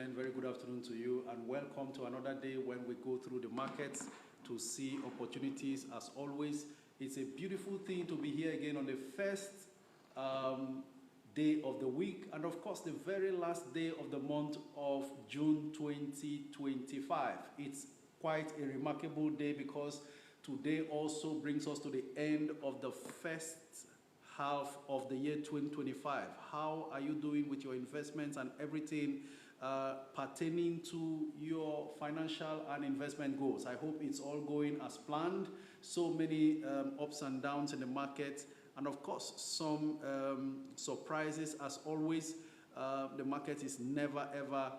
gentlemen, very good afternoon to you, and welcome to another day when we go through the markets to see opportunities. As always, it's a beautiful thing to be here again on the first day of the week, and of course the very last day of the month of June 2025. It's quite a remarkable day because today also brings us to the end of the first half of the year 2025. How are you doing with your investments and everything pertaining to your financial and investment goals? I hope it's all going as planned. So many ups and downs in the market, and of course some surprises as always. The market is never ever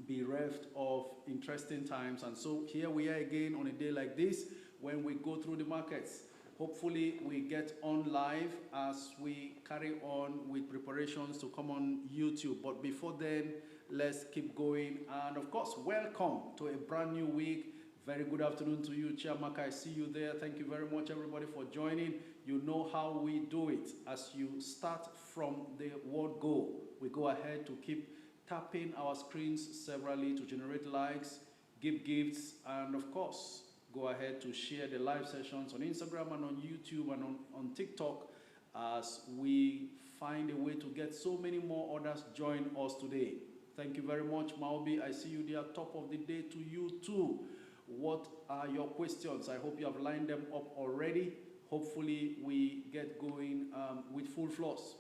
bereft of interesting times, and so here we are again on a day like this when we go through the markets. Hopefully we get on live as we carry on with preparations to come on YouTube. But before then, let's keep going. And of course, welcome to a brand new week. Very good afternoon to you, Chiamaka. I see you there. Thank you very much, everybody, for joining. You know how we do it. As you start from the word go, we go ahead to keep tapping our screens severally to generate likes, give gifts, and of course, go ahead to share the live sessions on Instagram and on YouTube and on TikTok as we find a way to get so many more others join us today. Thank you very much, Maobi. I see you there. Top of the day to you too. What are your questions? I hope you have lined them up already. Hopefully we get going with full force.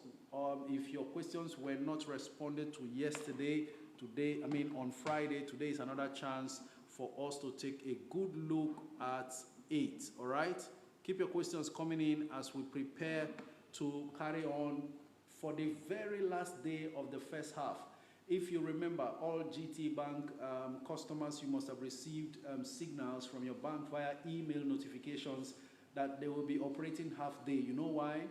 If your questions were not responded to yesterday, on Friday, today is another chance for us to take a good look at it. All right, keep your questions coming in as we prepare to carry on for the very last day of the first half. If you remember, all GT Bank customers, you must have received signals from your bank via email notifications that they will be operating half day. You know why?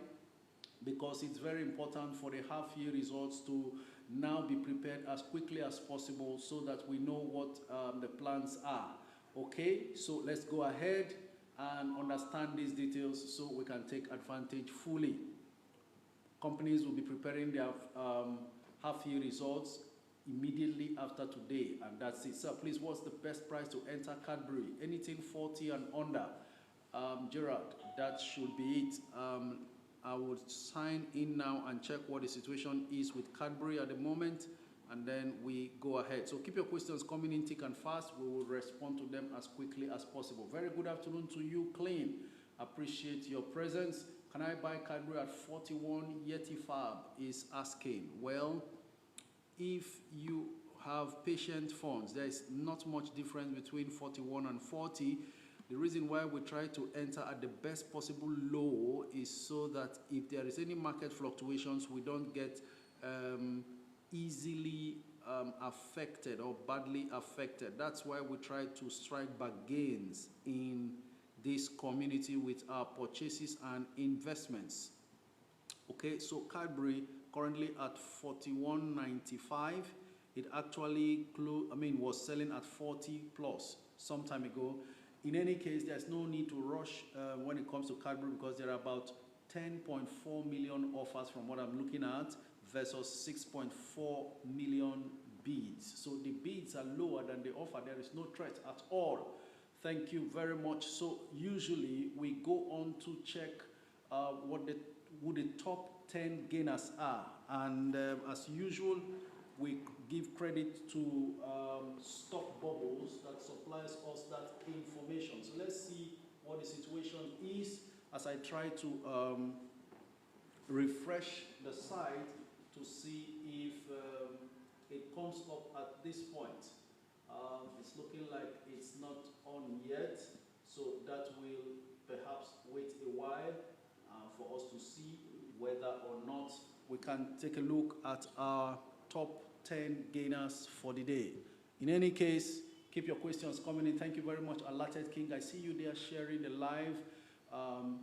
Because it's very important for the half-year results to now be prepared as quickly as possible so that we know what the plans are. Okay, so let's go ahead and understand these details so we can take advantage fully. Companies will be preparing their half-year results immediately after today, and that's it. So please, what's the best price to enter Cadbury? Anything 40 and under. Gerard, that should be it. I would sign in now and check what the situation is with Cadbury at the moment, and then we go ahead. So keep your questions coming in thick and fast. We will respond to them as quickly as possible. Very good afternoon to you, Clean. Appreciate your presence. Can I buy Cadbury at 41? Yeti Fab is asking. Well, if you have patient funds, there is not much difference between 41 and 40. The reason why we try to enter at the best possible low is so that if there is any market fluctuations, we don't get easily affected or badly affected. That's why we try to strike back gains in this community with our purchases and investments. Okay, so Cadbury currently at 41.95. It actually was selling at 40 plus some time ago. In any case, there's no need to rush when it comes to Cadbury because there are about 10.4 million offers from what I'm looking at versus 6.4 million bids. So the bids are lower than the offer. There is no threat at all. Thank you very much. So usually we go on to check who the top 10 gainers are. And as usual, we give credit to Stock Bubbles that supplies us that information. So let's see what the situation is as I try to refresh the site to see if it comes up at this point. It's looking like it's not on yet, so that will perhaps wait a while for us to see whether or not we can take a look at our top 10 gainers for the day. In any case, keep your questions coming in. Thank you very much, Alerted King. I see you there sharing the live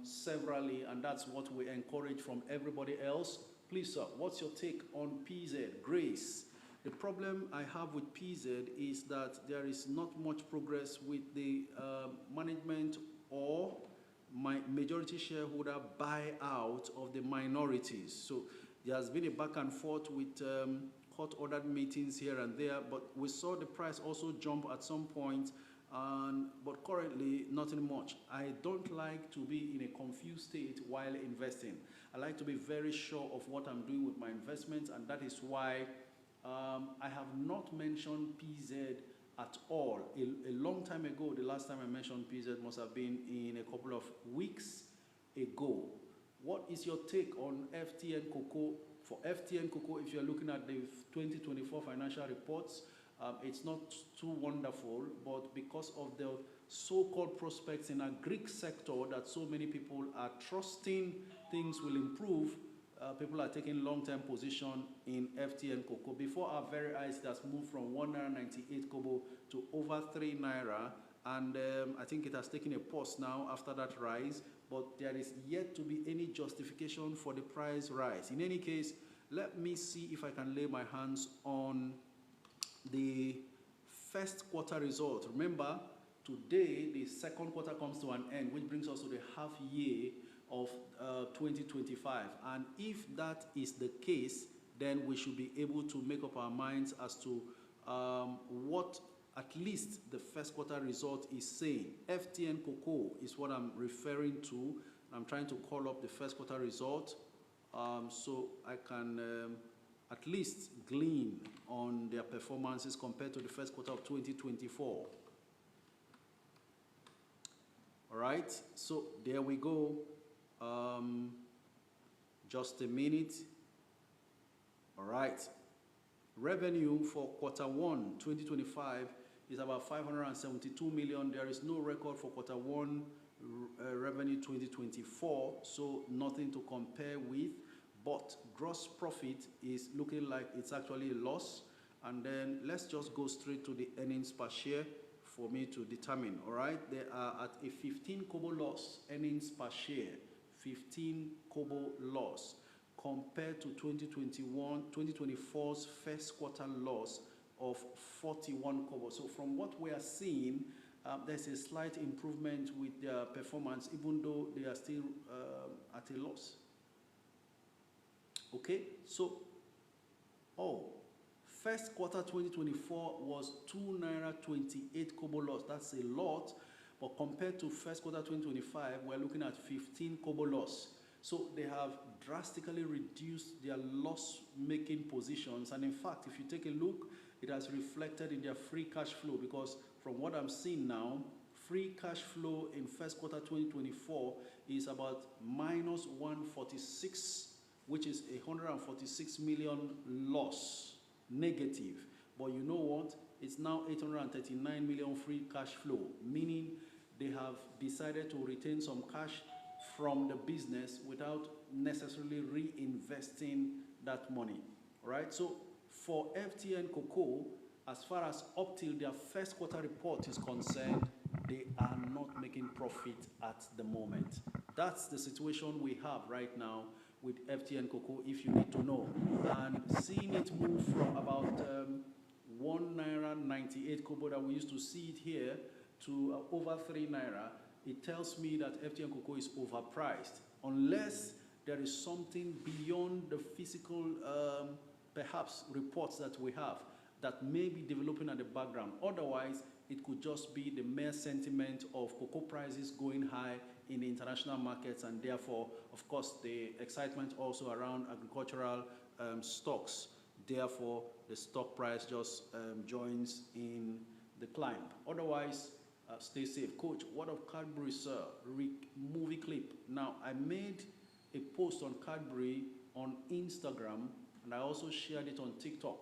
severally, and that's what we encourage from everybody else. Please, sir, what's your take on PZ? Grace. The problem I have with PZ is that there is not much progress with the management or my majority shareholder buyout of the minorities. So there has been a back and forth with court-ordered meetings here and there, but we saw the price also jump at some point, but currently nothing much. I don't like to be in a confused state while investing. I like to be very sure of what I'm doing with my investments, and that is why I have not mentioned PZ at all. A long time ago, the last time I mentioned PZ must have been in a couple of weeks ago. What is your take on FTN Cocoa? For FTN Cocoa, if you're looking at the 2024 financial reports, it's not too wonderful, but because of the so-called prospects in a Greek sector that so many people are trusting things will improve, people are taking long-term position in FTN Cocoa. Before our very eyes, it has moved from 1.98 kobo to over 3 naira, and I think it has taken a pause now after that rise, but there is yet to be any justification for the price rise. In any case, let me see if I can lay my hands on the first quarter result. Remember, today the second quarter comes to an end, which brings us to the half year of 2025. And if that is the case, then we should be able to make up our minds as to what at least the first quarter result is saying. FTN Cocoa is what I'm referring to. I'm trying to call up the first quarter result so I can at least glean on their performances compared to the first quarter of 2024. All right, so there we go. Just a minute. All right, revenue for quarter 1 2025 is about 572 million. There is no record for quarter 1 revenue 2024, so nothing to compare with, but gross profit is looking like it's actually a loss. And then let's just go straight to the earnings per share for me to determine. All right, they are at a 15 kobo loss earnings per share, 15 kobo loss, compared to 2024's first quarter loss of 41 kobo. So from what we are seeing, there's a slight improvement with their performance, even though they are still at a loss. Okay, so first quarter 2024 was 2 naira 28 kobo loss. That's a lot, but compared to first quarter 2025, we're looking at 15 kobo loss. So they have drastically reduced their loss-making positions, and in fact, if you take a look, it has reflected in their free cash flow, because from what I'm seeing now, free cash flow in first quarter 2024 is about minus 146, which is a 146 million loss negative. But you know what? It's now 839 million free cash flow, meaning they have decided to retain some cash from the business without necessarily reinvesting that money. All right, so for FTN Cocoa, as far as up till their first quarter report is concerned, they are not making profit at the moment. That's the situation we have right now with FTN Cocoa, if you need to know. And seeing it move from about 1 naira 98 kobo that we used to see it here to over 3 naira, it tells me that FTN Cocoa is overpriced, unless there is something beyond the physical perhaps reports that we have that may be developing at the background. Otherwise, it could just be the mere sentiment of cocoa prices going high in the international markets, and therefore, of course, the excitement also around agricultural stocks. Therefore, the stock price just joins in the climb. Otherwise, stay safe. Coach, what of Cadbury, sir? Movie clip. Now, I made a post on Cadbury on Instagram, and I also shared it on TikTok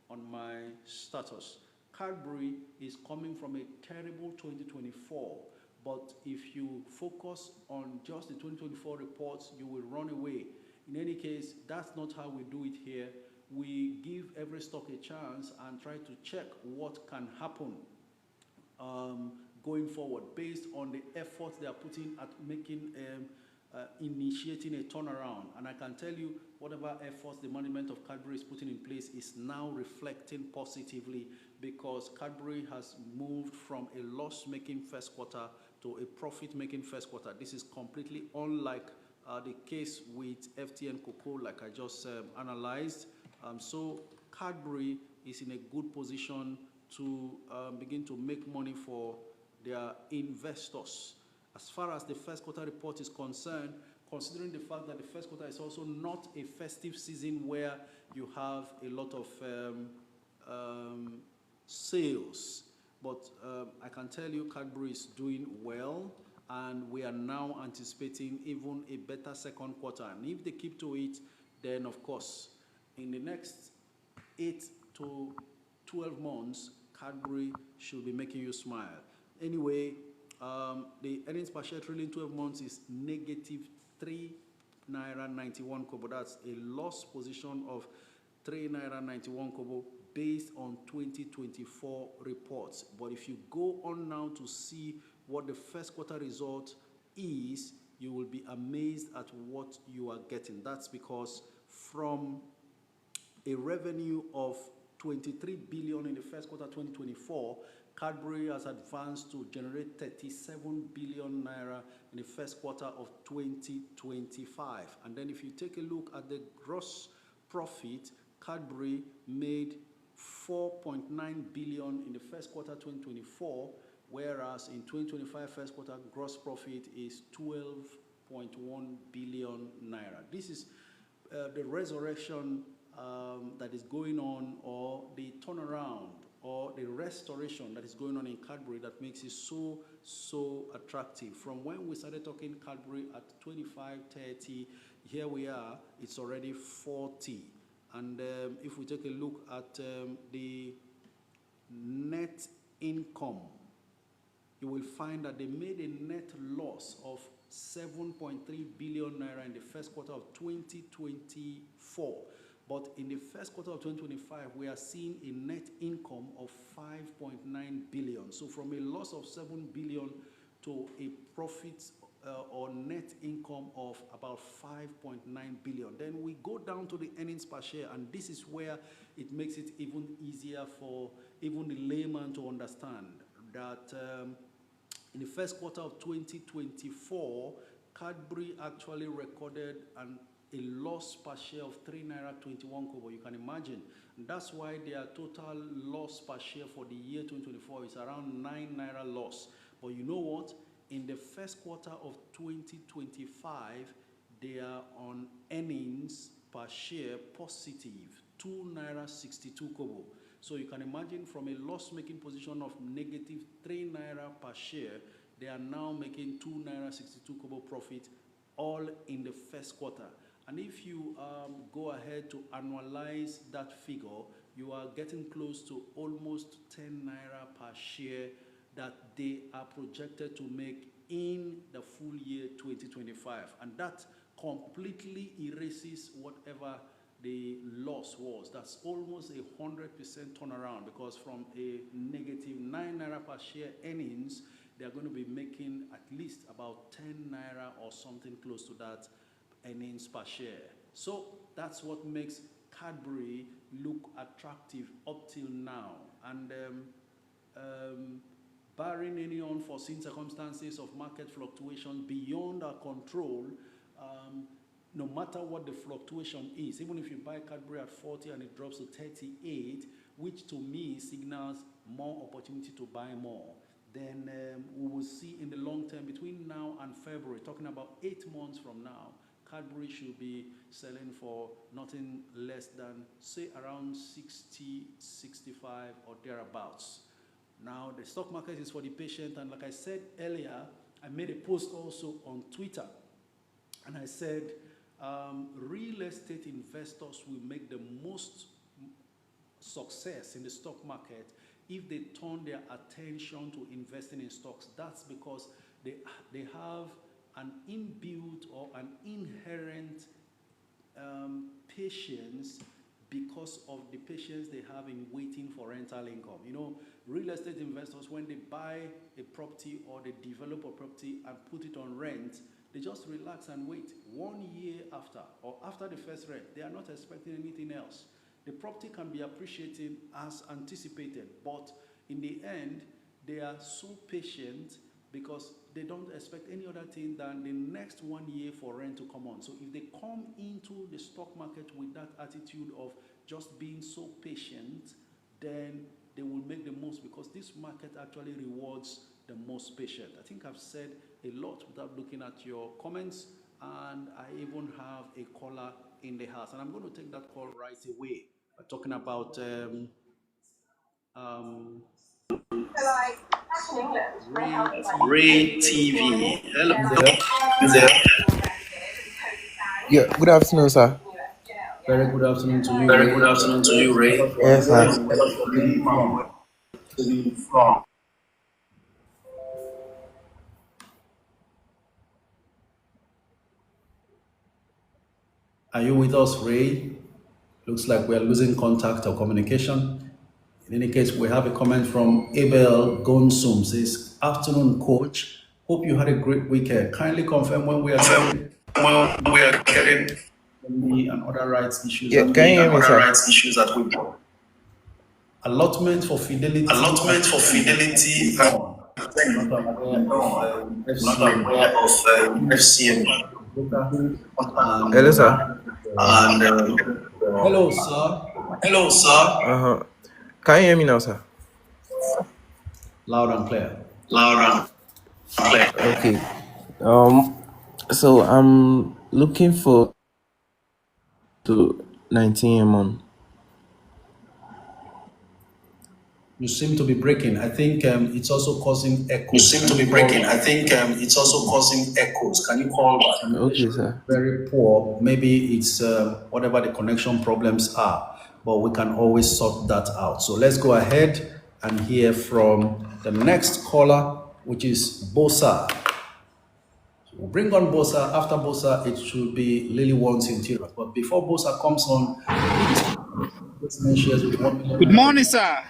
on my status. Cadbury is coming from a terrible 2024, but if you focus on just the 2024 reports, you will run away. In any case, that's not how we do it here. We give every stock a chance and try to check what can happen going forward based on the efforts they are putting at making initiating a turnaround. And I can tell you, whatever efforts the management of Cadbury is putting in place is now reflecting positively, because Cadbury has moved from a loss-making first quarter to a profit-making first quarter. This is completely unlike the case with FTN Cocoa, like I just analyzed. So Cadbury is in a good position to begin to make money for their investors. As far as the first quarter report is concerned, considering the fact that the first quarter is also not a festive season where you have a lot of sales, but I can tell you Cadbury is doing well, and we are now anticipating even a better second quarter. And if they keep to it, then of course, in the next 8 to 12 months, Cadbury should be making you smile. Anyway, the earnings per share trailing 12 months is negative 3 naira 91 kobo. That's a loss position of 3 naira 91 kobo based on 2024 reports. But if you go on now to see what the first quarter result is, you will be amazed at what you are getting. That's because from a revenue of 23 billion in the first quarter 2024, Cadbury has advanced to generate 37 billion naira in the first quarter of 2025. And then if you take a look at the gross profit, Cadbury made 4.9 billion in the first quarter 2024, whereas in 2025 first quarter gross profit is 12.1 billion naira. This is the resurrection that is going on, or the turnaround, or the restoration that is going on in Cadbury that makes it so attractive. From when we started talking Cadbury at 25, 30, here we are, it's already 40. And if we take a look at the net income, you will find that they made a net loss of 7.3 billion naira in the first quarter of 2024. But in the first quarter of 2025, we are seeing a net income of 5.9 billion. So from a loss of 7 billion to a profit or net income of about 5.9 billion. Then we go down to the earnings per share, and this is where it makes it even easier for even the layman to understand that in the first quarter of 2024, Cadbury actually recorded a loss per share of 3 naira 21 kobo. You can imagine. And that's why their total loss per share for the year 2024 is around 9 naira loss. But you know what? In the first quarter of 2025, they are on earnings per share positive 2 naira 62 kobo. So you can imagine from a loss-making position of negative 3 naira per share, they are now making 2 naira 62 kobo profit, all in the first quarter. And if you go ahead to annualize that figure, you are getting close to almost 10 naira per share that they are projected to make in the full year 2025. And that completely erases whatever the loss was. That's almost a 100% turnaround, because from a negative 9 naira per share earnings, they are going to be making at least about 10 naira or something close to that earnings per share. So that's what makes Cadbury look attractive up till now. And barring any unforeseen circumstances of market fluctuation beyond our control, no matter what the fluctuation is, even if you buy Cadbury at 40 and it drops to 38, which to me signals more opportunity to buy more, then we will see in the long term, between now and February, talking about 8 months from now, Cadbury should be selling for nothing less than, say, around 60, 65 or thereabouts. Now, the stock market is for the patient, and like I said earlier, I made a post also on Twitter, and I said, real estate investors will make the most success in the stock market if they turn their attention to investing in stocks. That's because they have an inbuilt or an inherent patience, because of the patience they have in waiting for rental income. You know, real estate investors, when they buy a property or they develop a property and put it on rent, they just relax and wait. 1 year after, or after the first rent, they are not expecting anything else. The property can be appreciating as anticipated, but in the end, they are so patient because they don't expect any other thing than the next 1 year for rent to come on. So if they come into the stock market with that attitude of just being so patient, then they will make the most, because this market actually rewards the most patient. I think I've said a lot without looking at your comments, and I even have a caller in the house, and I'm going to take that call right away. We're talking about Ray TV. Hello. There. Yeah, good afternoon, sir. Very good afternoon to you, Very Ray. good afternoon to you, Ray. Yes, Yes, sir. Are you with us, Ray? Looks like we're losing contact or communication. In any case, we have a comment from Abel Gonsum. Says, afternoon, coach. Hope you had a great weekend. Kindly confirm when we are getting and other rights issues. Yeah, can you hear me, sir? Allotment for fidelity. Allotment for fidelity. Not aware of FCMB. And, Hello, sir. hello, sir. Hello, sir. Can you hear me now, sir? Loud and clear. Loud and clear. Okay. So I'm looking for to 19 on. You seem to be breaking. I think it's also causing echoes. You seem to be breaking. I think it's also causing echoes. Can you call back? Okay, sir. Very poor. Maybe it's whatever the connection problems are, but we can always sort that out. So let's go ahead and hear from the next caller, which is Bosa. So we'll bring on Bosa. After Bosa, it should be Lily One's Interior. But before Bosa comes on, good morning, sir.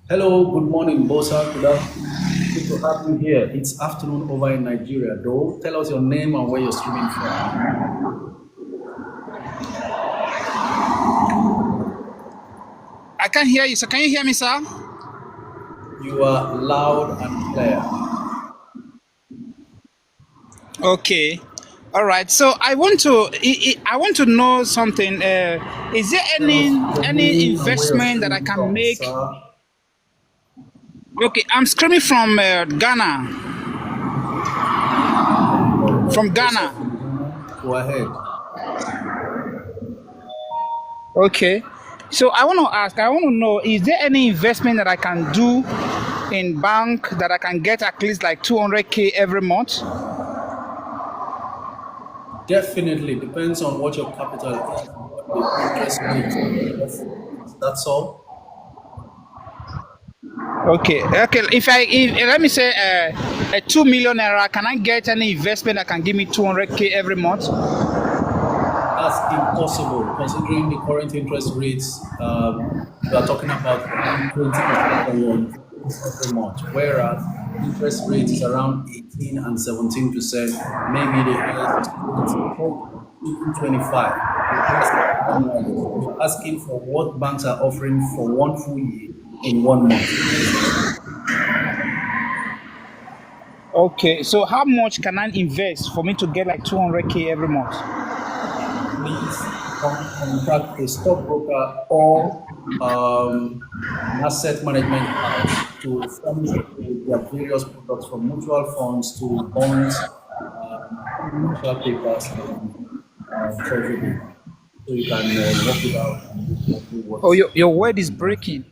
Hello, good morning, Bosa. Good afternoon. Good to have you here. It's afternoon over in Nigeria, though. Tell us your name and where you're streaming from. I can't hear you, sir. Can you hear me, sir? You are loud and clear. Okay. All right. So I want to know something. Is there any investment that I can make? Okay, I'm screaming from Ghana. From Ghana. Go ahead. Okay. So I want to know, is there any investment that I can do in bank that I can get at least like 200K every month? Definitely depends on what your capital is, what the interest rate. That's all. Okay. If let me say a 2 million naira, can I get any investment that can give me 200K every month? That's impossible, considering the current interest rates. We are talking about 20% every month, whereas interest rate is around 18 and 17%, maybe the highest even 25. You're asking for what banks are offering for 1 full year in 1 month. Okay, so how much can I invest for me to get like 200K every month? Please contact a stockbroker or an asset management house to furnish you with their various products, from mutual funds to bonds, commercial papers, and treasury. So you can work it out and do what. Oh, your word is breaking.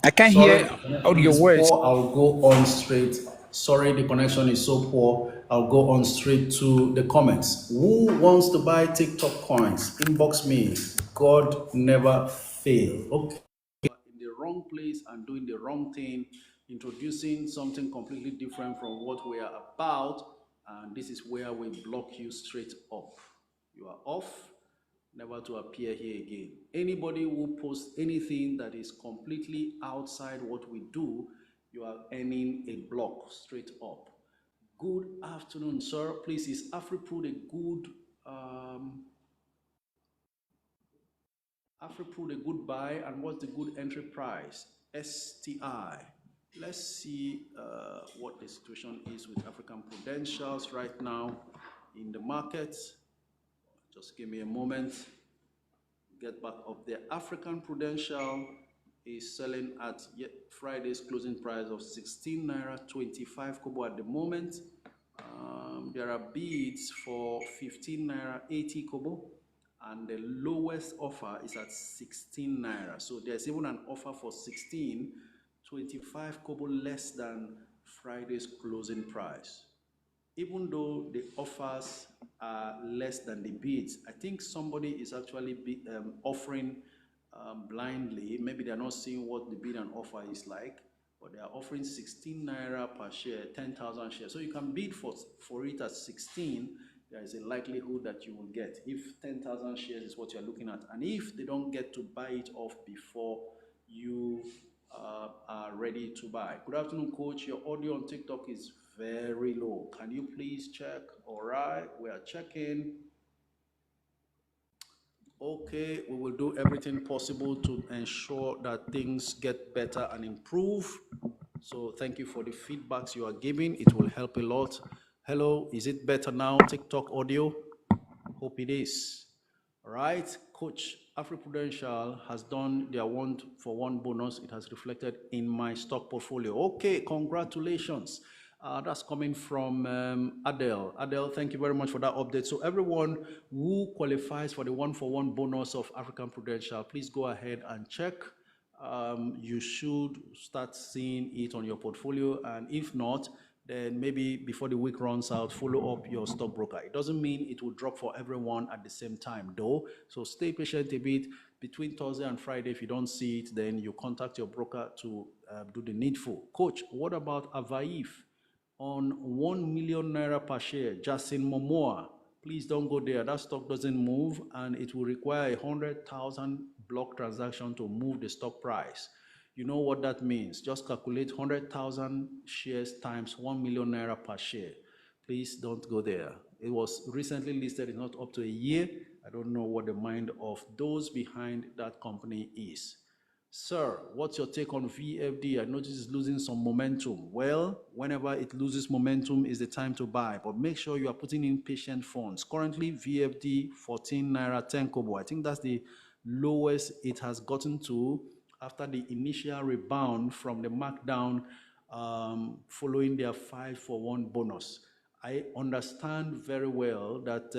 I can't hear all your words. I'll go on straight. Sorry, the connection is so poor. I'll go on straight to the comments. Who wants to buy TikTok coins? Inbox me. God never fail. Okay. In the wrong place and doing the wrong thing, introducing something completely different from what we are about, and this is where we block you straight up. You are off, never to appear here again. Anybody who posts anything that is completely outside what we do, you are earning a block straight up. Good afternoon, sir. Please, is AfriPrud a good AfriPrud a good buy, and what's the good entry price? STI. Let's see what the situation is with African Prudentials right now in the market. Just give me a moment. get back up there. African Prudential is selling at Friday's closing price of 16 naira 25 kobo at the moment. There are bids for 15 naira 80 kobo, and the lowest offer is at 16 naira. So there's even an offer for 16, 25 kobo less than Friday's closing price. Even though the offers are less than the bids, I think somebody is actually offering blindly. Maybe they're not seeing what the bid and offer is like, but they are offering 16 naira per share, 10,000 shares. So you can bid for it at 16. There is a likelihood that you will get, if 10,000 shares is what you're looking at. And if they don't get to buy it off before you are ready to buy. Good afternoon, coach. Your audio on TikTok is very low. Can you please check? All right, we are checking. Okay, we will do everything possible to ensure that things get better and improve. So thank you for the feedbacks you are giving. It will help a lot. Hello, is it better now? TikTok audio? Hope it is. All right, Coach, AfriPrudential has done their 1-for-1 bonus. It has reflected in my stock portfolio. Okay, congratulations. That's coming from Adele. Adele, thank you very much for that update. So everyone who qualifies for the 1-for-1 bonus of African Prudential, please go ahead and check. You should start seeing it on your portfolio, and if not, then maybe before the week runs out, follow up your stockbroker. It doesn't mean it will drop for everyone at the same time though, so stay patient a bit. Between Thursday and Friday, if you don't see it, then you contact your broker to do the needful. Coach, what about Avaif on 1 million naira per share? Jasin Momoa, please don't go there. That stock doesn't move, and it will require 100,000 block transaction to move the stock price. You know what that means. Just calculate 100,000 shares times 1 million naira per share. Please don't go there. It was recently listed. It's not up to a year. I don't know what the mind of those behind that company is. Sir, what's your take on VFD? I notice it's losing some momentum. Well, whenever it loses momentum is the time to buy, but make sure you are putting in patient funds. Currently, VFD 14 naira 10 kobo. I think that's the lowest it has gotten to after the initial rebound from the markdown following their 5-for-1 bonus. I understand very well that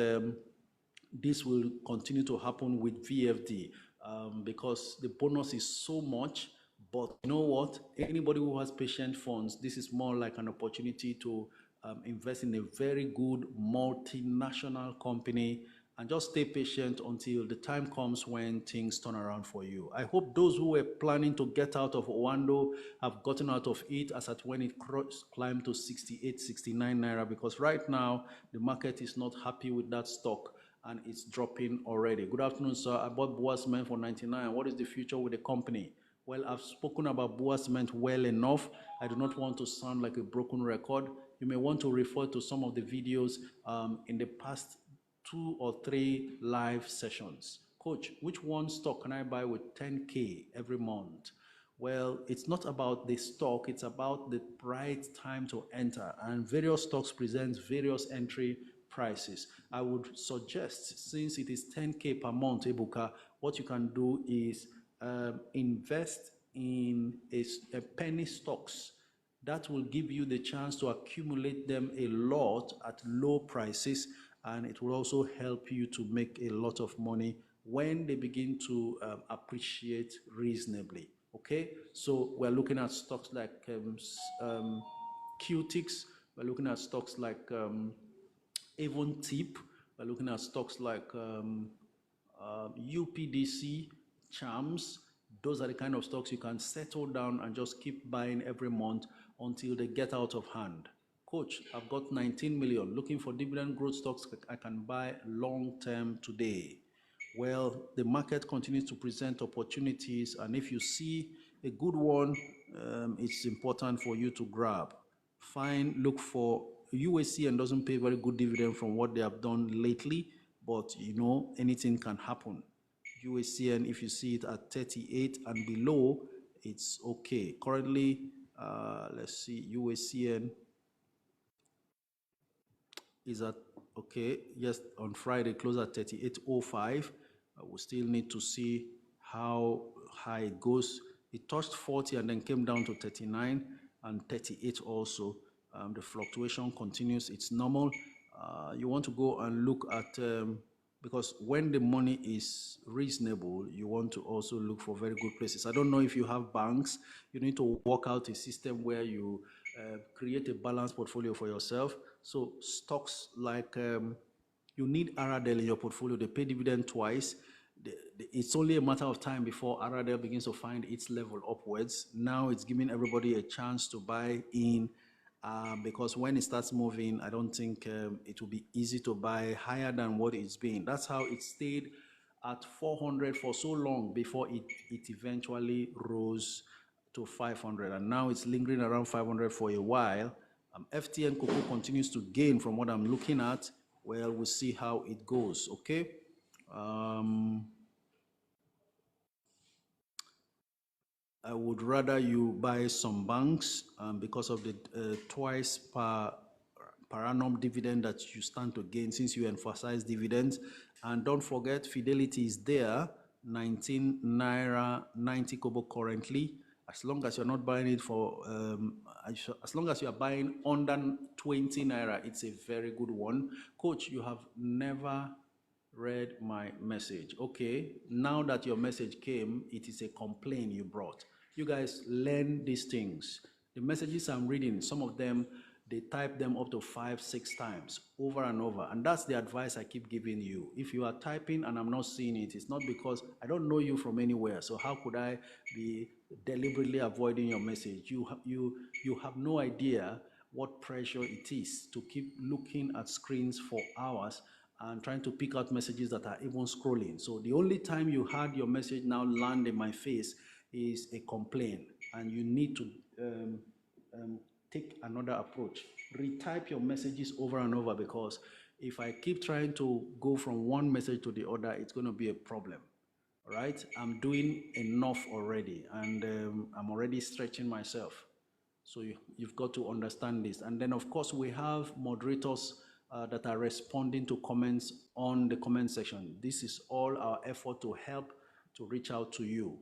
this will continue to happen with VFD because the bonus is so much. But you know what? Anybody who has patient funds, this is more like an opportunity to invest in a very good multinational company, and just stay patient until the time comes when things turn around for you. I hope those who were planning to get out of Owando have gotten out of it as at when it climbed to 68, 69 naira, because right now the market is not happy with that stock and it's dropping already. Good afternoon, sir. I bought Boa Cement for 99. What is the future with the company? Well, I've spoken about Boa Cement well enough. I do not want to sound like a broken record. You may want to refer to some of the videos in the past 2 or 3 live sessions. Coach, which one stock can I buy with 10K every month? Well, it's not about the stock, it's about the right time to enter, and various stocks present various entry prices. I would suggest, since it is 10K per month, Ebuka, what you can do is invest in a penny stocks. That will give you the chance to accumulate them a lot at low prices, and it will also help you to make a lot of money when they begin to appreciate reasonably. Okay, so we're looking at stocks like QTix, we're looking at stocks like Avon Tip, we're looking at stocks like UPDC, Charms. Those are the kind of stocks you can settle down and just keep buying every month until they get out of hand. Coach, I've got 19 million looking for dividend growth stocks I can buy long term today. Well, the market continues to present opportunities, and if you see a good one, it's important for you to grab. Look for USCN. Doesn't pay very good dividend from what they have done lately, but you know, anything can happen. USCN, if you see it at 38 and below, it's okay. Currently, let's see, USCN is at, okay, yes, on Friday, close at 38.05. We still need to see how high it goes. It touched 40 and then came down to 39 and 38 also. The fluctuation continues. It's normal. You want to go and look at, because when the money is reasonable, you want to also look for very good places. I don't know if you have banks. You need to work out a system where you create a balanced portfolio for yourself. So stocks like, you need Aradel in your portfolio. They pay dividend twice. It's only a matter of time before Aradel begins to find its level upwards. Now it's giving everybody a chance to buy in, because when it starts moving, I don't think it will be easy to buy higher than what it's been. That's how it stayed at 400 for so long before it eventually rose to 500, and now it's lingering around 500 for a while. FTN Cocoa continues to gain from what I'm looking at. Well, we'll see how it goes, okay? I would rather you buy some banks because of the twice per annum dividend that you stand to gain since you emphasize dividends. And don't forget, Fidelity is there, 19 naira 90 kobo currently. As long as you're not buying it for, as long as you are buying under 20 naira, it's a very good one. Coach, you have never read my message. Okay, now that your message came, it is a complaint you brought. You guys learn these things. The messages I'm reading, some of them, they type them up to 5-6 times over and over. And that's the advice I keep giving you. If you are typing and I'm not seeing it, it's not because I don't know you from anywhere. So how could I be deliberately avoiding your message? You have no idea what pressure it is to keep looking at screens for hours and trying to pick out messages that are even scrolling. So the only time you had your message now land in my face is a complaint, and you need to take another approach. Retype your messages over and over, because if I keep trying to go from one message to the other, it's going to be a problem. All right, I'm doing enough already, and I'm already stretching myself. So you've got to understand this. And then, of course, we have moderators that are responding to comments on the comment section. This is all our effort to help to reach out to you.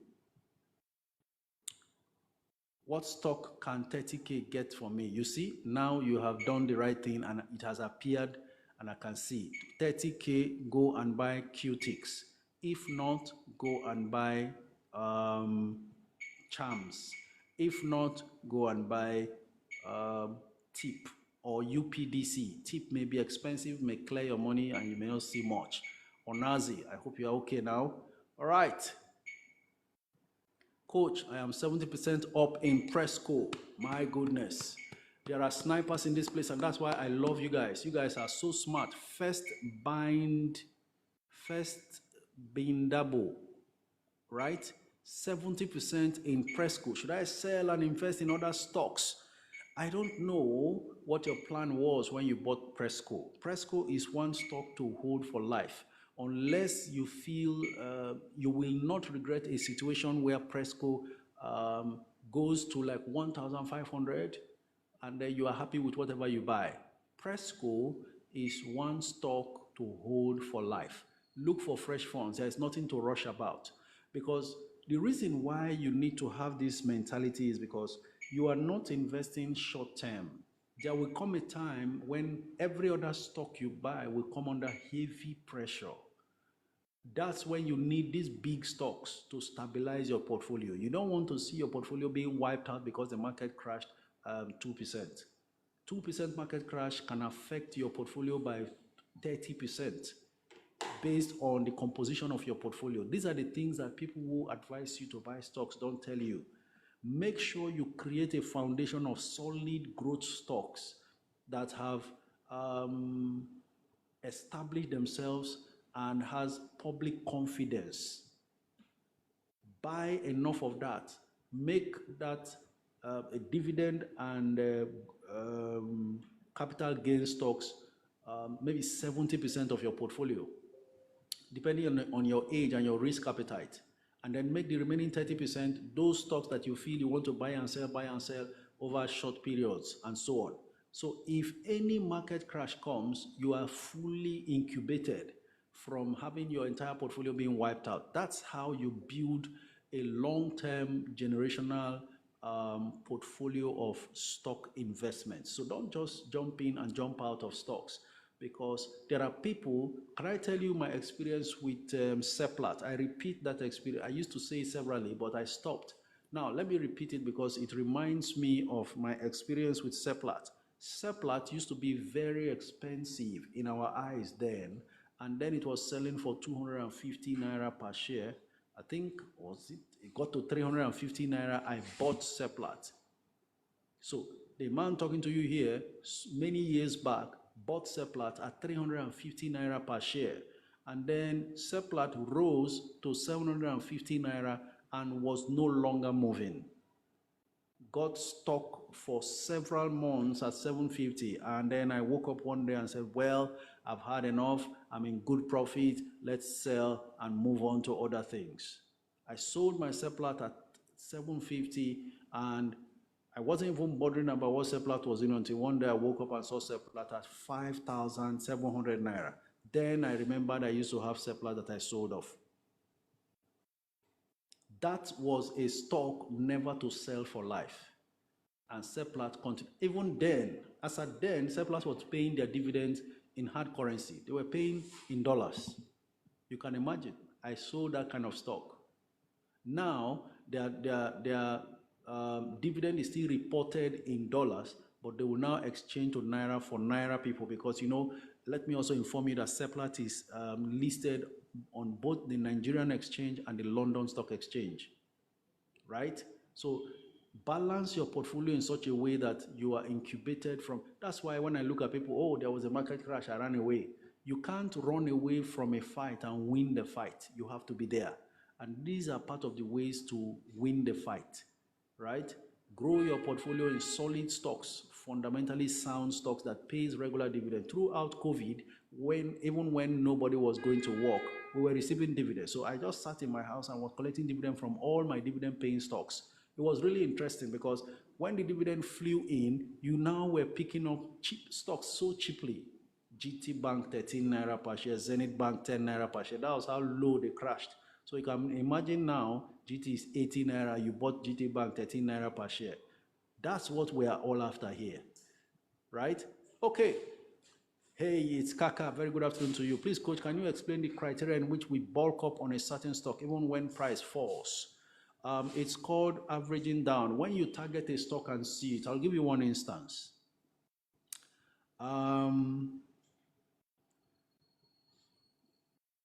What stock can 30K get for me? You see, now you have done the right thing and it has appeared and I can see. 30K, go and buy QTix. If not, go and buy Charms. If not, go and buy TIP or UPDC. TIP may be expensive, may clear your money, and you may not see much. Onazi, I hope you're okay now. All right. Coach, I am 70% up in Presco. My goodness. There are snipers in this place, and that's why I love you guys. You guys are so smart. First bindable, right? 70% in Presco. Should I sell and invest in other stocks? I don't know what your plan was when you bought Presco. Presco is one stock to hold for life, unless you feel you will not regret a situation where Presco goes to like 1,500 and then you are happy with whatever you buy. Presco is one stock to hold for life. Look for fresh funds. There is nothing to rush about, because the reason why you need to have this mentality is because you are not investing short term. There will come a time when every other stock you buy will come under heavy pressure. That's when you need these big stocks to stabilize your portfolio. You don't want to see your portfolio being wiped out because the market crashed 2%. 2% market crash can affect your portfolio by 30% based on the composition of your portfolio. These are the things that people who advise you to buy stocks don't tell you. Make sure you create a foundation of solid growth stocks that have established themselves and has public confidence. Buy enough of that. Make that a dividend and capital gain stocks, maybe 70% of your portfolio, depending on your age and your risk appetite. And then make the remaining 30% those stocks that you feel you want to buy and sell over short periods and so on. So if any market crash comes, you are fully incubated from having your entire portfolio being wiped out. That's how you build a long-term generational portfolio of stock investments. So don't just jump in and jump out of stocks, because there are people. Can I tell you my experience with Seplat? I repeat that experience. I used to say it severally, but I stopped. Now, let me repeat it because it reminds me of my experience with Seplat. Seplat used to be very expensive in our eyes then, and then it was selling for 250 naira per share. I think, it got to 350 naira. I bought Seplat. So the man talking to you here many years back bought Seplat at 350 naira per share, and then Seplat rose to 750 naira and was no longer moving. Got stuck for several months at 750, and then I woke up one day and said, well, I've had enough, I'm in good profit, let's sell and move on to other things. I sold my Seplat at 750, and I wasn't even bothering about what Seplat was in until one day I woke up and saw Seplat at 5,700 naira. Then I remembered I used to have Seplat that I sold off. That was a stock never to sell for life. And Seplat continued. Even then, as at then, Seplat was paying their dividends in hard currency. They were paying in dollars. You can imagine. I sold that kind of stock. Now, their dividend is still reported in dollars, but they will now exchange to naira for naira people, because, you know, let me also inform you that Seplat is listed on both the Nigerian exchange and the London Stock Exchange, right? So balance your portfolio in such a way that you are incubated from. That's why when I look at people, oh, there was a market crash, I ran away. You can't run away from a fight and win the fight. You have to be there. And these are part of the ways to win the fight, right? Grow your portfolio in solid stocks, fundamentally sound stocks that pays regular dividend. Throughout COVID, even when nobody was going to work, we were receiving dividends. So I just sat in my house and was collecting dividend from all my dividend paying stocks. It was really interesting because when the dividend flew in, you now were picking up cheap stocks so cheaply. GT Bank 13 naira per share, Zenith Bank 10 naira per share. That was how low they crashed. So you can imagine now, GT is 18 naira, you bought GT Bank 13 naira per share. That's what we are all after here, right? Okay. Hey, it's Kaka. Very good afternoon to you. Please, Coach, can you explain the criteria in which we bulk up on a certain stock even when price falls? It's called averaging down. When you target a stock and see it, I'll give you one instance.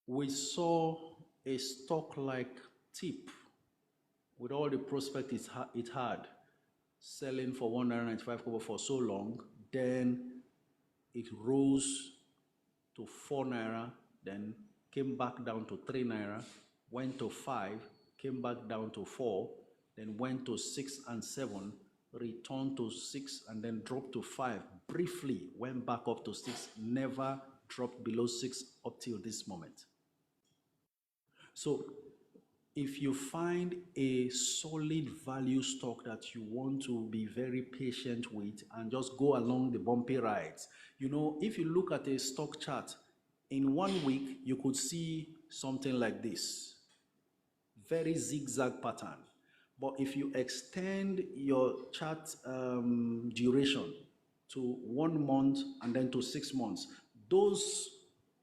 We saw a stock like TIP with all the prospect it had, selling for 195 kobo for so long. Then it rose to 4 naira, then came back down to 3 naira, went to 5, came back down to 4, then went to 6 and 7, returned to 6 and then dropped to 5, briefly went back up to 6, never dropped below 6 up till this moment. So if you find a solid value stock that you want to be very patient with and just go along the bumpy rides, you know, if you look at a stock chart, in 1 week, you could see something like this, very zigzag pattern. But if you extend your chart duration to 1 month and then to 6 months, those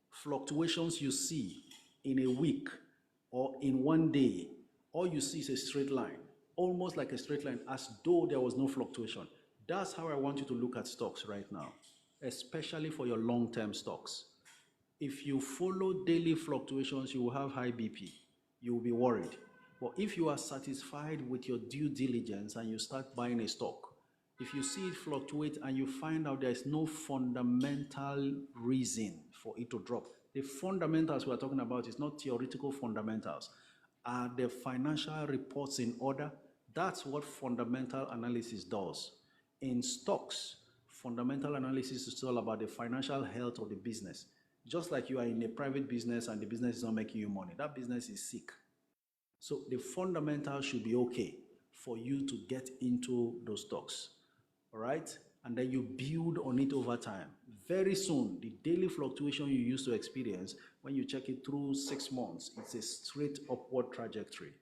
fluctuations you see in a week or in 1 day, all you see is a straight line, almost like a straight line, as though there was no fluctuation. That's how I want you to look at stocks right now, especially for your long-term stocks. If you follow daily fluctuations, you will have high BP. You will be worried. But if you are satisfied with your due diligence and you start buying a stock, if you see it fluctuate and you find out there is no fundamental reason for it to drop, the fundamentals we are talking about is not theoretical fundamentals. Are the financial reports in order? That's what fundamental analysis does. In stocks, fundamental analysis is all about the financial health of the business. Just like you are in a private business and the business is not making you money, that business is sick. So the fundamentals should be okay for you to get into those stocks. All right? and then you build on it over time. Very soon, the daily fluctuation you used to experience, when you check it through 6 months, it's a straight upward trajectory.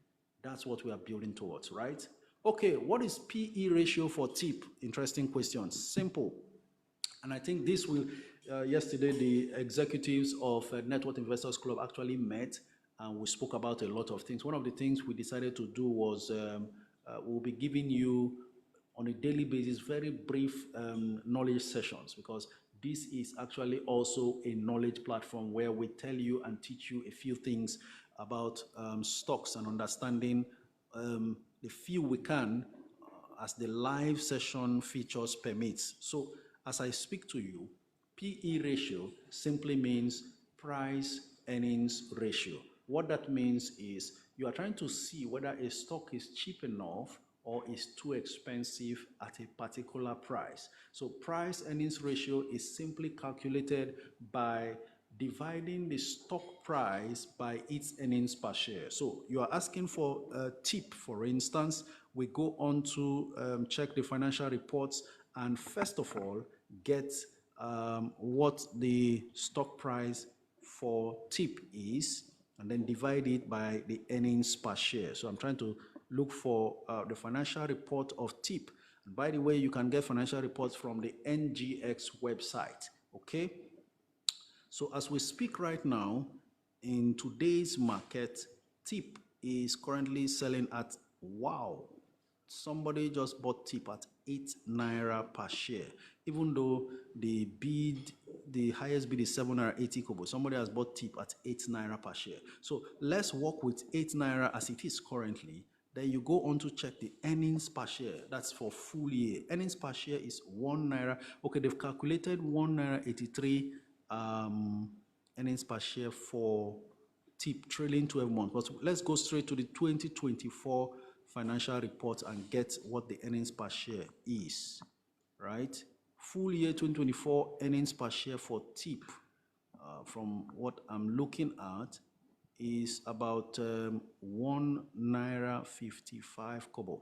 That's what we are building towards, right? Okay, what is PE ratio for TIP? Interesting question. Simple. And I think this will, yesterday, the executives of Net Worth Investors Club actually met and we spoke about a lot of things. One of the things we decided to do was we'll be giving you on a daily basis very brief knowledge sessions, because this is actually also a knowledge platform where we tell you and teach you a few things about stocks and understanding the few we can as the live session features permits. So as I speak to you, PE ratio simply means price earnings ratio. What that means is you are trying to see whether a stock is cheap enough or is too expensive at a particular price. So price earnings ratio is simply calculated by dividing the stock price by its earnings per share. So you are asking for a tip, for instance, we go on to check the financial reports and first of all get what the stock price for tip is, and then divide it by the earnings per share. So I'm trying to look for the financial report of TIP. And by the way, you can get financial reports from the NGX website, okay? So as we speak right now, in today's market, TIP is currently selling at, wow, somebody just bought TIP at 8 naira per share. Even though the bid, the highest bid is 7 naira 80 kobo, somebody has bought TIP at 8 naira per share. So let's work with 8 naira as it is currently. Then you go on to check the earnings per share. That's for full year. Earnings per share is 1 naira. Okay, they've calculated 1 naira 83 earnings per share for TIP trailing 12 months. But let's go straight to the 2024 financial report and get what the earnings per share is, right? Full year 2024 earnings per share for TIP, from what I'm looking at, is about 1 naira 55 kobo.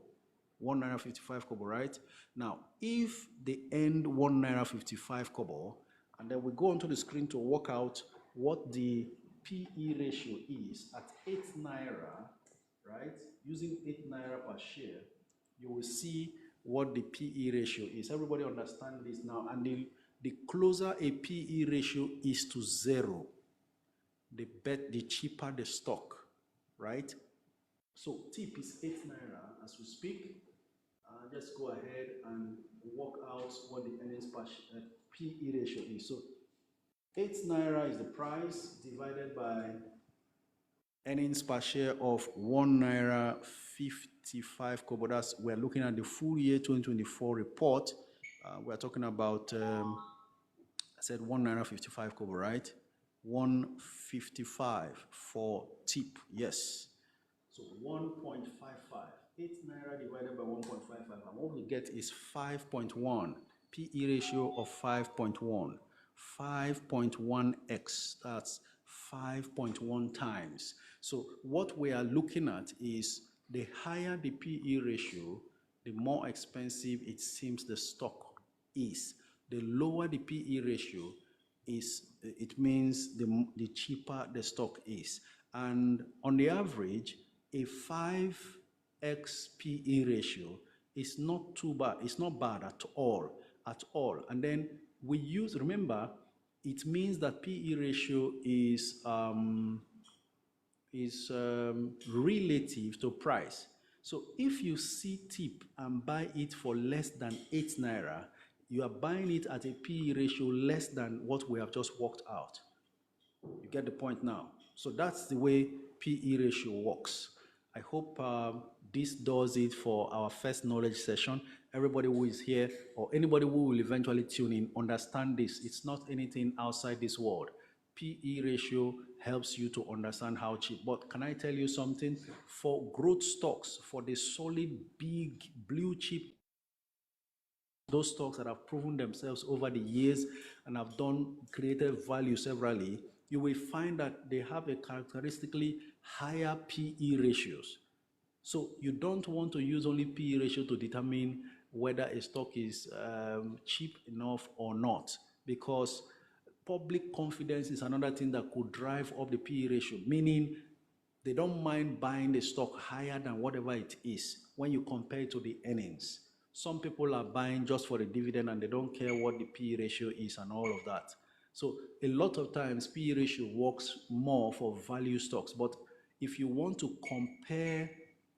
1 naira 55 kobo, right? Now, if they end 1 naira 55 kobo, and then we go onto the screen to work out what the PE ratio is at 8 naira, right? Using 8 naira per share, you will see what the PE ratio is. Everybody understand this now. And the closer a PE ratio is to 0, the cheaper the stock, right? So TIP is 8 naira as we speak. Just go ahead and work out what the earnings per PE ratio is. So 8 naira is the price divided by earnings per share of 1 naira 55 kobo. That's, we're looking at the full year 2024 report. We're talking about, I said 1 naira 55 kobo, right? 155 for TIP, yes. So 1.55, 8 naira divided by 1.55, and what we get is 5.1, PE ratio of 5.1, 5.1x, that's 5.1 times. So what we are looking at is the higher the PE ratio, the more expensive it seems the stock is. The lower the PE ratio is, it means the cheaper the stock is. And on the average, a 5x PE ratio is not too bad. It's not bad at all, And then we use, remember, it means that PE ratio is relative to price. So if you see TIP and buy it for less than 8 naira, you are buying it at a PE ratio less than what we have just worked out. You get the point now? So that's the way PE ratio works. I hope this does it for our first knowledge session. Everybody who is here or anybody who will eventually tune in, understand this. It's not anything outside this world. PE ratio helps you to understand how cheap. But can I tell you something? For growth stocks, for the solid, big, blue chip, those stocks that have proven themselves over the years and have created value severally, you will find that they have a characteristically higher PE ratios. So you don't want to use only PE ratio to determine whether a stock is cheap enough or not, because public confidence is another thing that could drive up the PE ratio, meaning they don't mind buying the stock higher than whatever it is when you compare it to the earnings. Some people are buying just for the dividend and they don't care what the PE ratio is and all of that. So a lot of times PE ratio works more for value stocks, but if you want to compare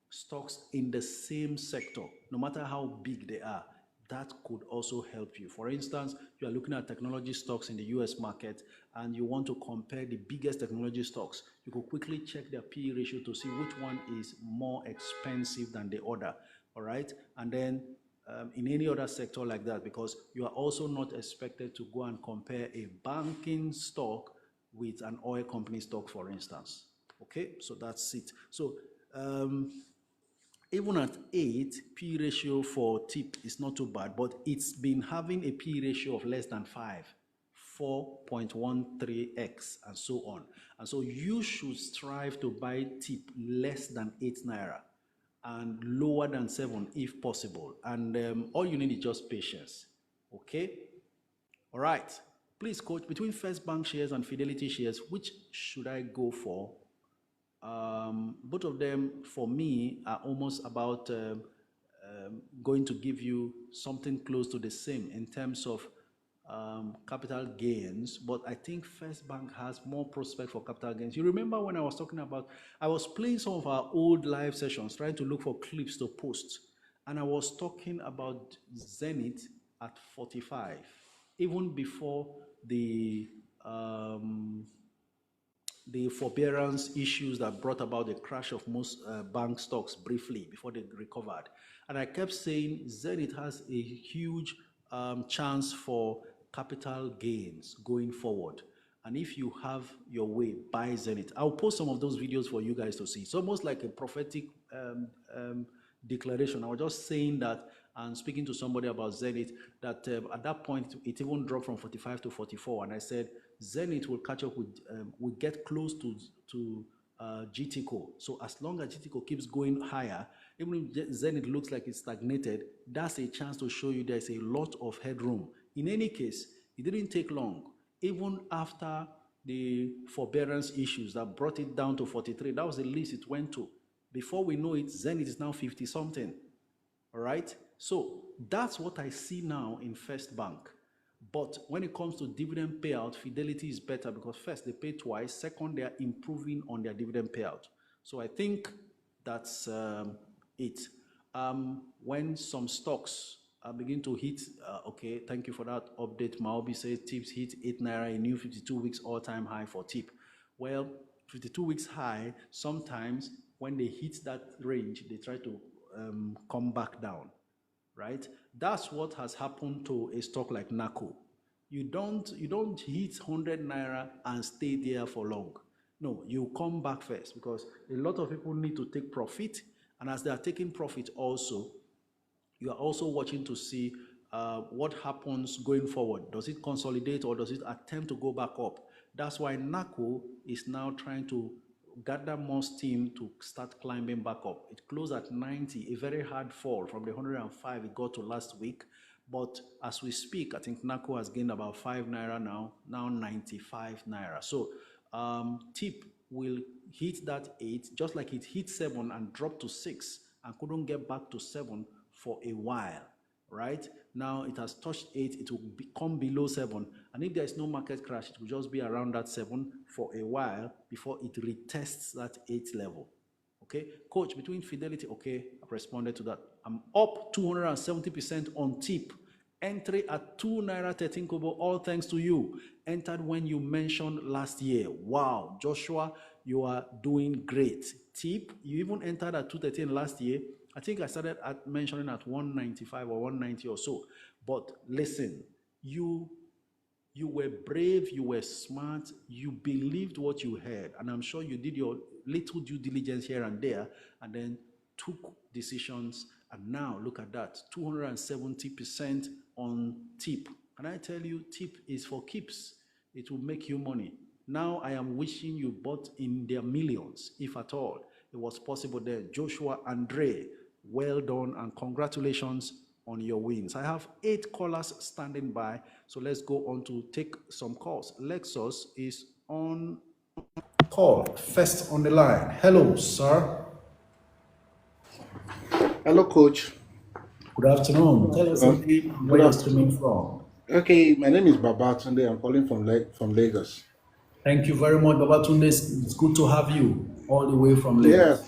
stocks in the same sector, no matter how big they are, that could also help you. For instance, you are looking at technology stocks in the US market and you want to compare the biggest technology stocks. You could quickly check their PE ratio to see which one is more expensive than the other, all right? And then in any other sector like that, because you are also not expected to go and compare a banking stock with an oil company stock, for instance. Okay, so that's it. So even at 8, P ratio for TIP is not too bad, but it's been having a P ratio of less than 5, 4.13x, and so on. And so you should strive to buy TIP less than 8 naira and lower than 7 if possible. And all you need is just patience. Okay? All right. Please, coach, between First Bank shares and Fidelity shares, which should I go for? Both of them, for me, are almost about going to give you something close to the same in terms of capital gains, but I think First Bank has more prospect for capital gains. You remember when I was talking about, I was playing some of our old live sessions, trying to look for clips to post, and I was talking about Zenith at 45, even before the forbearance issues that brought about the crash of most bank stocks briefly before they recovered. And I kept saying Zenith has a huge chance for capital gains going forward. And if you have your way, buy Zenith. I'll post some of those videos for you guys to see. It's almost like a prophetic declaration. I was just saying that and speaking to somebody about Zenith, that at that point, it even dropped from 45 to 44. And I said, Zenith will catch up with, will get close to GTCO. So as long as GTCO keeps going higher, even if Zenith looks like it's stagnated, that's a chance to show you there's a lot of headroom. In any case, it didn't take long. Even after the forbearance issues that brought it down to 43, that was the least it went to. Before we know it, Zenith is now 50 something. All right? So that's what I see now in First Bank. But when it comes to dividend payout, Fidelity is better because first, they pay twice. Second, they are improving on their dividend payout. So I think that's it. When some stocks begin to hit, okay, thank you for that update. Maobi says TIPS hit 8 naira, a new 52 weeks all-time high for TIP. Well, 52 weeks high, sometimes when they hit that range, they try to come back down, right? That's what has happened to a stock like NACO. You don't hit 100 naira and stay there for long. No, you come back first because a lot of people need to take profit, and as they are taking profit also, you are also watching to see what happens going forward. Does it consolidate or does it attempt to go back up? That's why NACO is now trying to gather more steam to start climbing back up. It closed at 90, a very hard fall from the 105 it got to last week. But as we speak, I think NACO has gained about 5 naira now 95 naira. So TIP will hit that 8, just like it hit 7 and dropped to 6 and couldn't get back to 7 for a while, right? Now it has touched 8, it will come below 7, and if there is no market crash, it will just be around that 7 for a while before it retests that 8 level. Okay, coach, between Fidelity, okay, I've responded to that. I'm up 270% on TIP. Entry at 2 naira 13 kobo, all thanks to you. Entered when you mentioned last year. Wow, Joshua, you are doing great. TIP, you even entered at 213 last year. I think I started at mentioning at 195 or 190 or so. But listen, you were brave, you were smart, you believed what you heard, and I'm sure you did your little due diligence here and there, and then took decisions, and now look at that, 270% on TIP. Can I tell you, TIP is for keeps. It will make you money. Now I am wishing you bought in their millions, if at all it was possible there. Joshua Andre, well done and congratulations on your wins. I have 8 callers standing by, so let's go on to take some calls. Lexus is on call, first on the line. Hello, sir. Hello, Coach. Good afternoon. Tell us where you're streaming from. Okay, my name is Babatunde. I'm calling from Lagos. Thank you very much, Babatunde. It's good to have you all the way from Lagos. Yeah,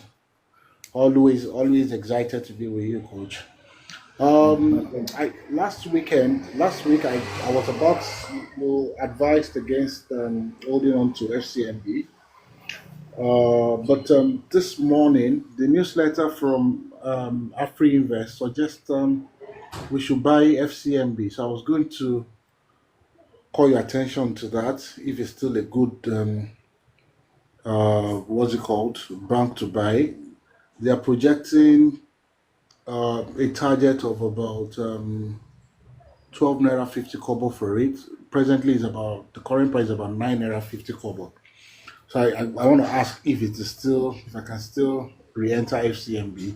always excited to be with you, Coach. Last week I was about advised against holding on to FCMB. But this morning, the newsletter from AfriInvest suggests we should buy FCMB. So I was going to call your attention to that. If it's still a good, bank to buy. They are projecting a target of about 12 naira 50 kobo for it. Presently, the current price is about 9 naira 50 kobo. So I want to ask if I can still re-enter FCMB.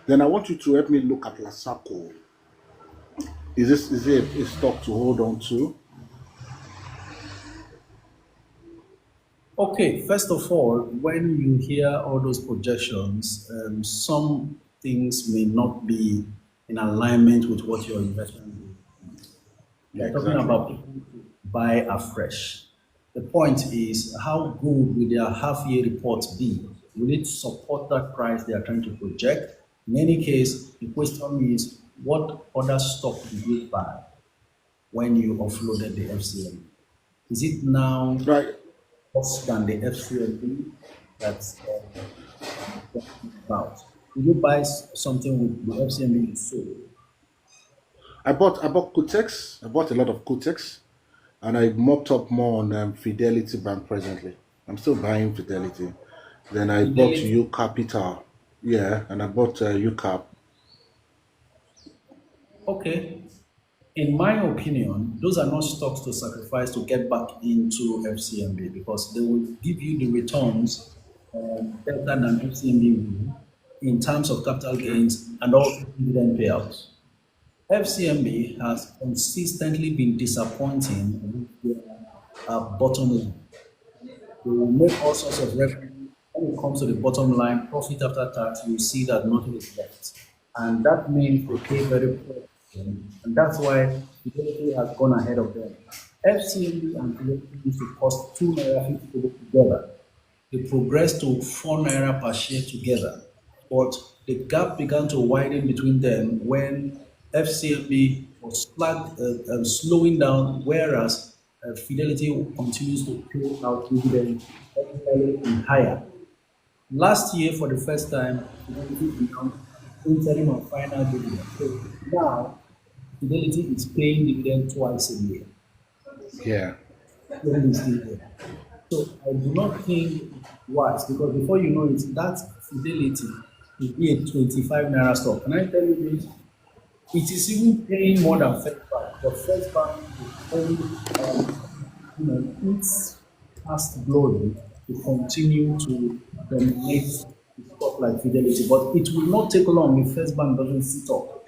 Then I want you to help me look at Lasco. Is it a stock to hold on to? Okay, first of all, when you hear all those projections, some things may not be in alignment with what your investment is. You're talking about people to buy afresh. The point is, how good will their half-year reports be? Will it support that price they are trying to project? In any case, the question is, what other stock did you buy when you offloaded the FCMB? Is it now less than the FCMB that's about? Did you buy something with the FCMB you sold? I bought Kutex. I bought a lot of Kutex. And I mopped up more on Fidelity Bank presently. I'm still buying Fidelity. Then I bought U Capital. Yeah, and I bought UCAP. Okay. In my opinion, those are not stocks to sacrifice to get back into FCMB because they will give you the returns better than FCMB will in terms of capital gains and also dividend payouts. FCMB has consistently been disappointing with their bottom line. They will make all sorts of revenue. When it comes to the bottom line, profit after tax, you see that nothing is left. And that means they pay very poor. And that's why Fidelity has gone ahead of them. FCMB and Fidelity used to cost 2 naira 50 together. They progressed to 4 naira per share together. But the gap began to widen between them when FCMB was slowing down, whereas Fidelity continues to pay out dividends and higher. Last year, for the first time, Fidelity began interim and final dividend. So now, Fidelity is paying dividend twice a year. Yeah. So I do not think it was, because before you know it, that Fidelity will be a 25 naira stock. Can I tell you this? It is even paying more than First Bank. But First Bank is only, its past glory to continue to dominate the stock like Fidelity. But it will not take long if First Bank doesn't sit up.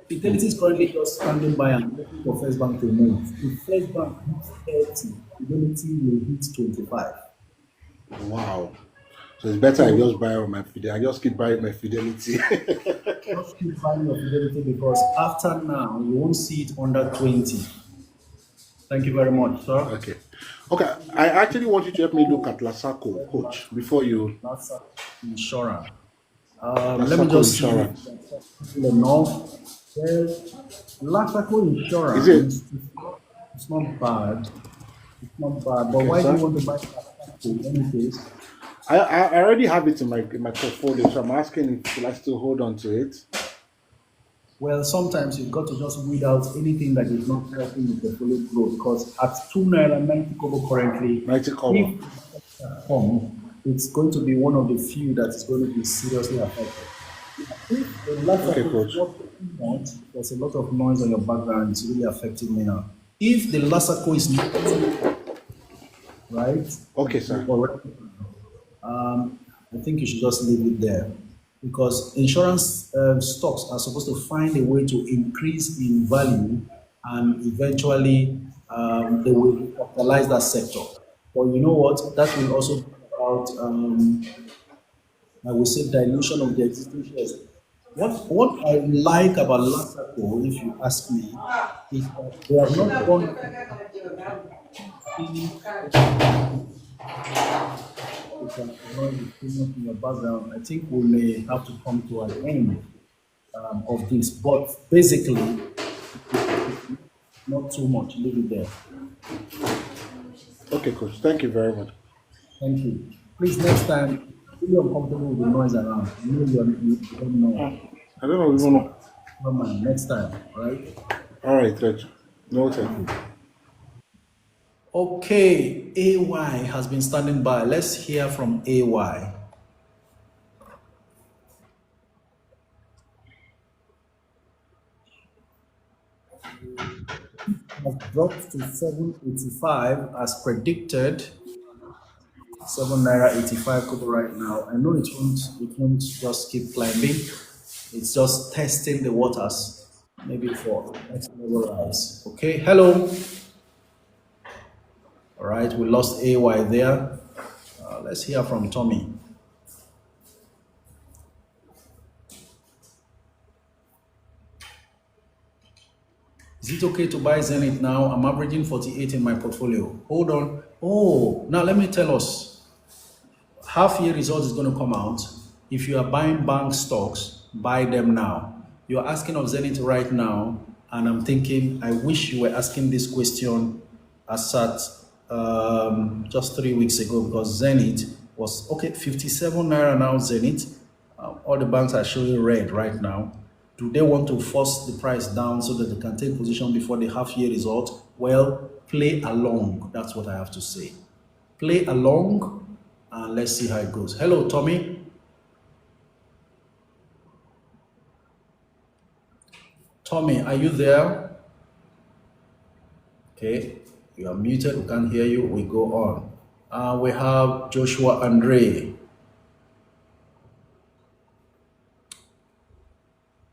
Fidelity is currently just standing by and waiting for First Bank to move. If First Bank hits 30, Fidelity will hit 25. Wow. So it's better I just buy on my Fidelity. I just keep buying my Fidelity. Just keep buying your Fidelity because after now, you won't see it under 20. Thank you very much, sir. Okay. I actually want you to help me look at Lasco, Coach, before you. Lasco Insurance. Let me just Insurance. Enough. Lasco Insurance. Is it? It's not bad. It's not bad. But why do you want to buy Lasco in any case? I already have it in my portfolio, so I'm asking if should I still hold on to it. Well, sometimes you've got to just weed out anything that is not helping the portfolio grow, because at 2 naira 90 kobo currently, 90 kobo. It's going to be one of the few that is going to be seriously affected. If the last Coach. there's a lot of noise on your background, it's really affecting me now. If the Lasco is not right, okay, sir. I think you should just leave it there. because insurance stocks are supposed to find a way to increase in value and eventually they will capitalize that sector. But you know what? That will also bring about, I would say, dilution of the existing shares. What I like about Lasco, if you ask me, is that they have not gone in with an noise is too much in your background. I think we may have to come to an end of this. But basically, not too much. Leave it there. Okay, coach. Thank you very much. Thank you. Please, next time, be uncomfortable with the noise around. You know you don't know. I don't know. Even know. Come on, next time, all right? All right, coach. Noted. Okay, AY has been standing by. Let's hear from AY. Has dropped to 785 as predicted. 7 naira 85 kobo right now. I know it won't just keep climbing. It's just testing the waters, maybe for next level rise. Okay, hello. All right, we lost AY there. Let's hear from Tommy. Is it okay to buy Zenith now? I'm averaging 48 in my portfolio. Hold on. Oh, now let me tell us. Half year result is going to come out. If you are buying bank stocks, buy them now. You're asking of Zenith right now, and I'm thinking, I wish you were asking this question as at just 3 weeks ago, because Zenith was okay, 57 naira now. Zenith, all the banks are showing red right now. Do they want to force the price down so that they can take position before the half year result? Well, play along. That's what I have to say. Play along and let's see how it goes. Hello, Tommy. Tommy, are you there? Okay, you are muted. We can't hear you. We go on. We have Joshua Andre.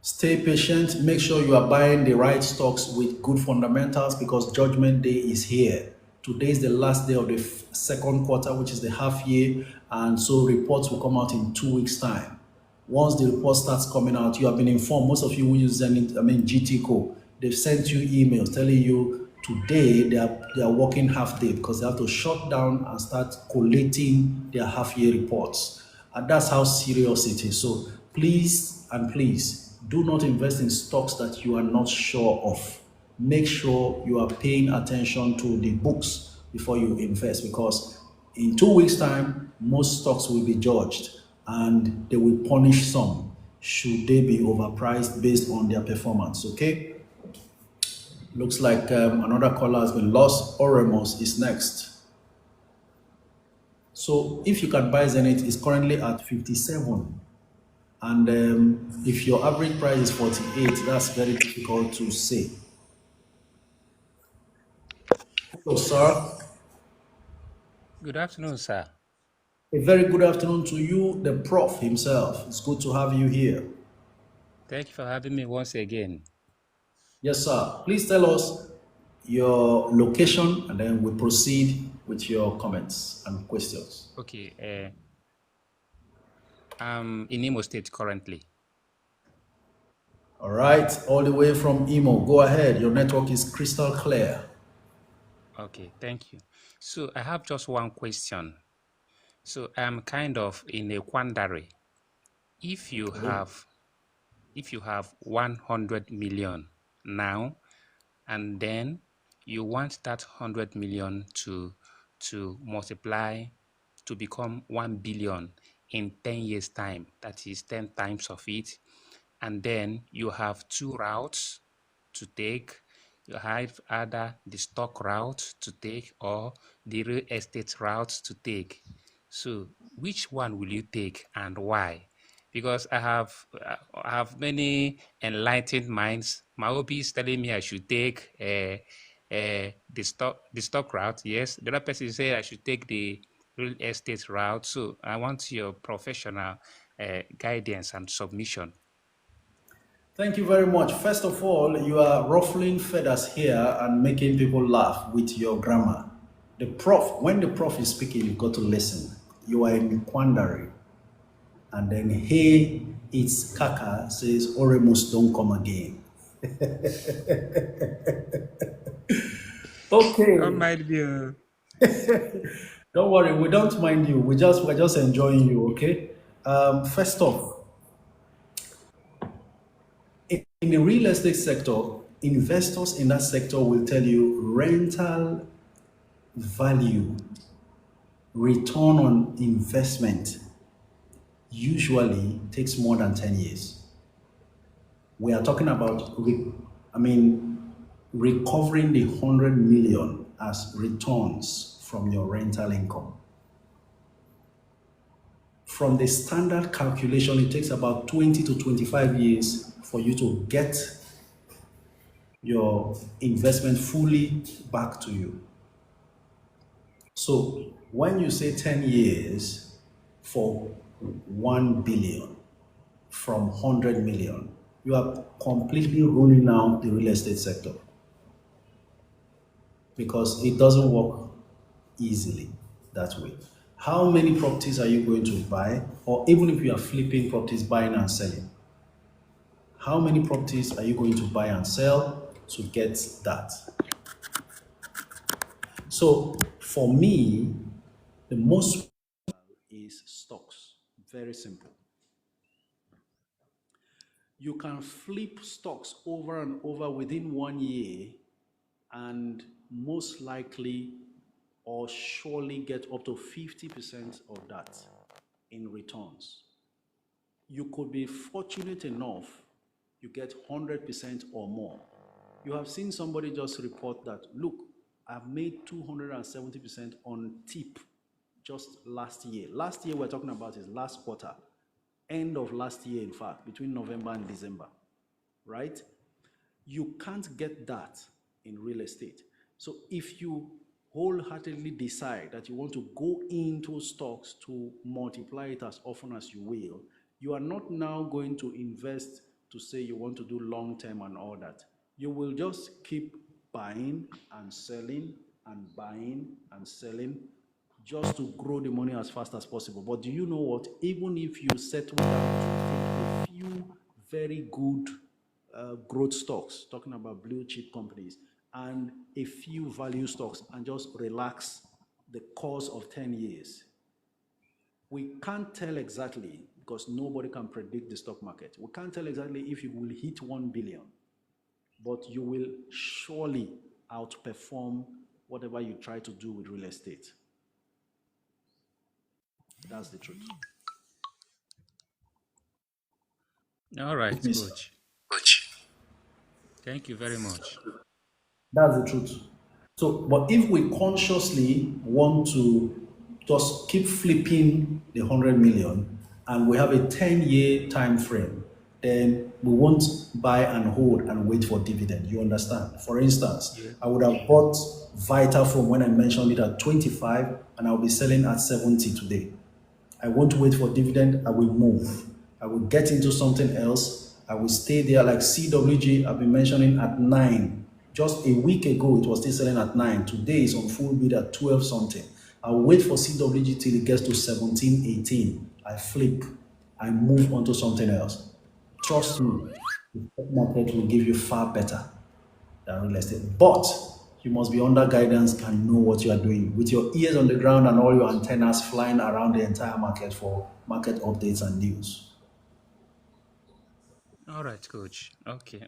Stay patient. Make sure you are buying the right stocks with good fundamentals, because Judgment Day is here. Today is the last day of the second quarter, which is the half year, and so reports will come out in 2 weeks' time. Once the report starts coming out, you have been informed. Most of you who use GTCO, they've sent you emails telling you today they are working half day because they have to shut down and start collating their half year reports. And that's how serious it is. So please and please, do not invest in stocks that you are not sure of. Make sure you are paying attention to the books before you invest, because in 2 weeks' time, most stocks will be judged and they will punish some should they be overpriced based on their performance. Okay? Looks like another caller has been lost. Oremos is next. So if you can buy Zenith, it's currently at 57. And if your average price is 48, that's very difficult to say. Hello, sir. Good afternoon, sir. A very good afternoon to you, the prof himself. It's good to have you here. Thank you for having me once again. Yes, sir. Please tell us your location and then we proceed with your comments and questions. Okay. I'm in Imo State currently. All right. All the way from Imo. Go ahead. Your network is crystal clear. Okay, thank you. So I have just one question. So I'm kind of in a quandary. If you have 100 million now, and then you want that 100 million to multiply to become 1 billion in 10 years time, that is 10 times of it, and then you have two routes to take. You have either the stock route to take or the real estate route to take. So which one will you take and why? Because I have many enlightened minds. My hobby is telling me I should take the stock route. Yes, the other person say I should take the real estate route. So I want your professional guidance and submission. Thank you very much. First of all, you are ruffling feathers here and making people laugh with your grammar. When the prof is speaking, you've got to listen. You are in quandary. And then, hey, it's Kaka says, Oremus, don't come again. Okay. Don't mind me. Don't worry, we don't mind you. We're just enjoying you, okay? First off, in the real estate sector, investors in that sector will tell you rental value, return on investment usually takes more than 10 years. We are talking about, recovering the 100 million as returns from your rental income. From the standard calculation, it takes about 20 to 25 years for you to get your investment fully back to you. So when you say 10 years for 1 billion from 100 million, you are completely ruling out the real estate sector because it doesn't work easily that way. How many properties are you going to buy? Or even if you are flipping properties, buying and selling, how many properties are you going to buy and sell to get that? So for me, the most is stocks. Very simple. You can flip stocks over and over within 1 year and most likely or surely get up to 50% of that in returns. You could be fortunate enough, you get 100% or more. You have seen somebody just report that, look, I've made 270% on tip just last year. Last year we're talking about is last quarter, end of last year, in fact, between November and December, right? You can't get that in real estate. So if you wholeheartedly decide that you want to go into stocks to multiply it as often as you will, you are not now going to invest to say you want to do long term and all that. You will just keep buying and selling and buying and selling just to grow the money as fast as possible. But do you know what? Even if you settle down to take a few very good growth stocks, talking about blue chip companies, and a few value stocks, and just relax the course of 10 years, we can't tell exactly, because nobody can predict the stock market. We can't tell exactly if you will hit 1 billion, but you will surely outperform whatever you try to do with real estate. That's the truth. All right, Coach. Thank you very much. That's the truth. So, but if we consciously want to just keep flipping the 100 million and we have a 10-year time frame, then we won't buy and hold and wait for dividend. You understand? For instance, I would have bought Vita from when I mentioned it at 25 and I'll be selling at 70 today. I won't wait for dividend. I will move. I will get into something else. I will stay there. Like CWG, I've been mentioning at 9. Just a week ago, it was still selling at 9. Today is on full bid at 12 something. I'll wait for CWG till it gets to 17, 18. I flip. I move on to something else. Trust me, the stock market will give you far better than real estate. But you must be under guidance and know what you are doing with your ears on the ground and all your antennas flying around the entire market for market updates and news. All right, Coach. Okay.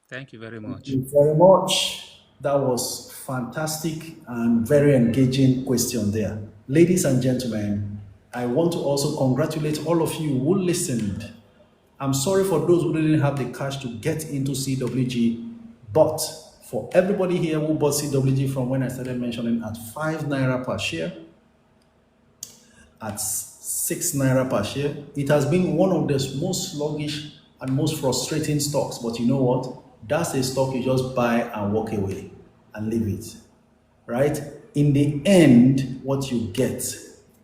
Thank you very much. Thank you very much. That was fantastic and very engaging question there. Ladies and gentlemen, I want to also congratulate all of you who listened. I'm sorry for those who didn't have the cash to get into CWG, but for everybody here who bought CWG from when I started mentioning at 5 naira per share, at 6 naira per share, it has been one of the most sluggish and most frustrating stocks. But you know what? That's a stock you just buy and walk away and leave it, right? In the end, what you get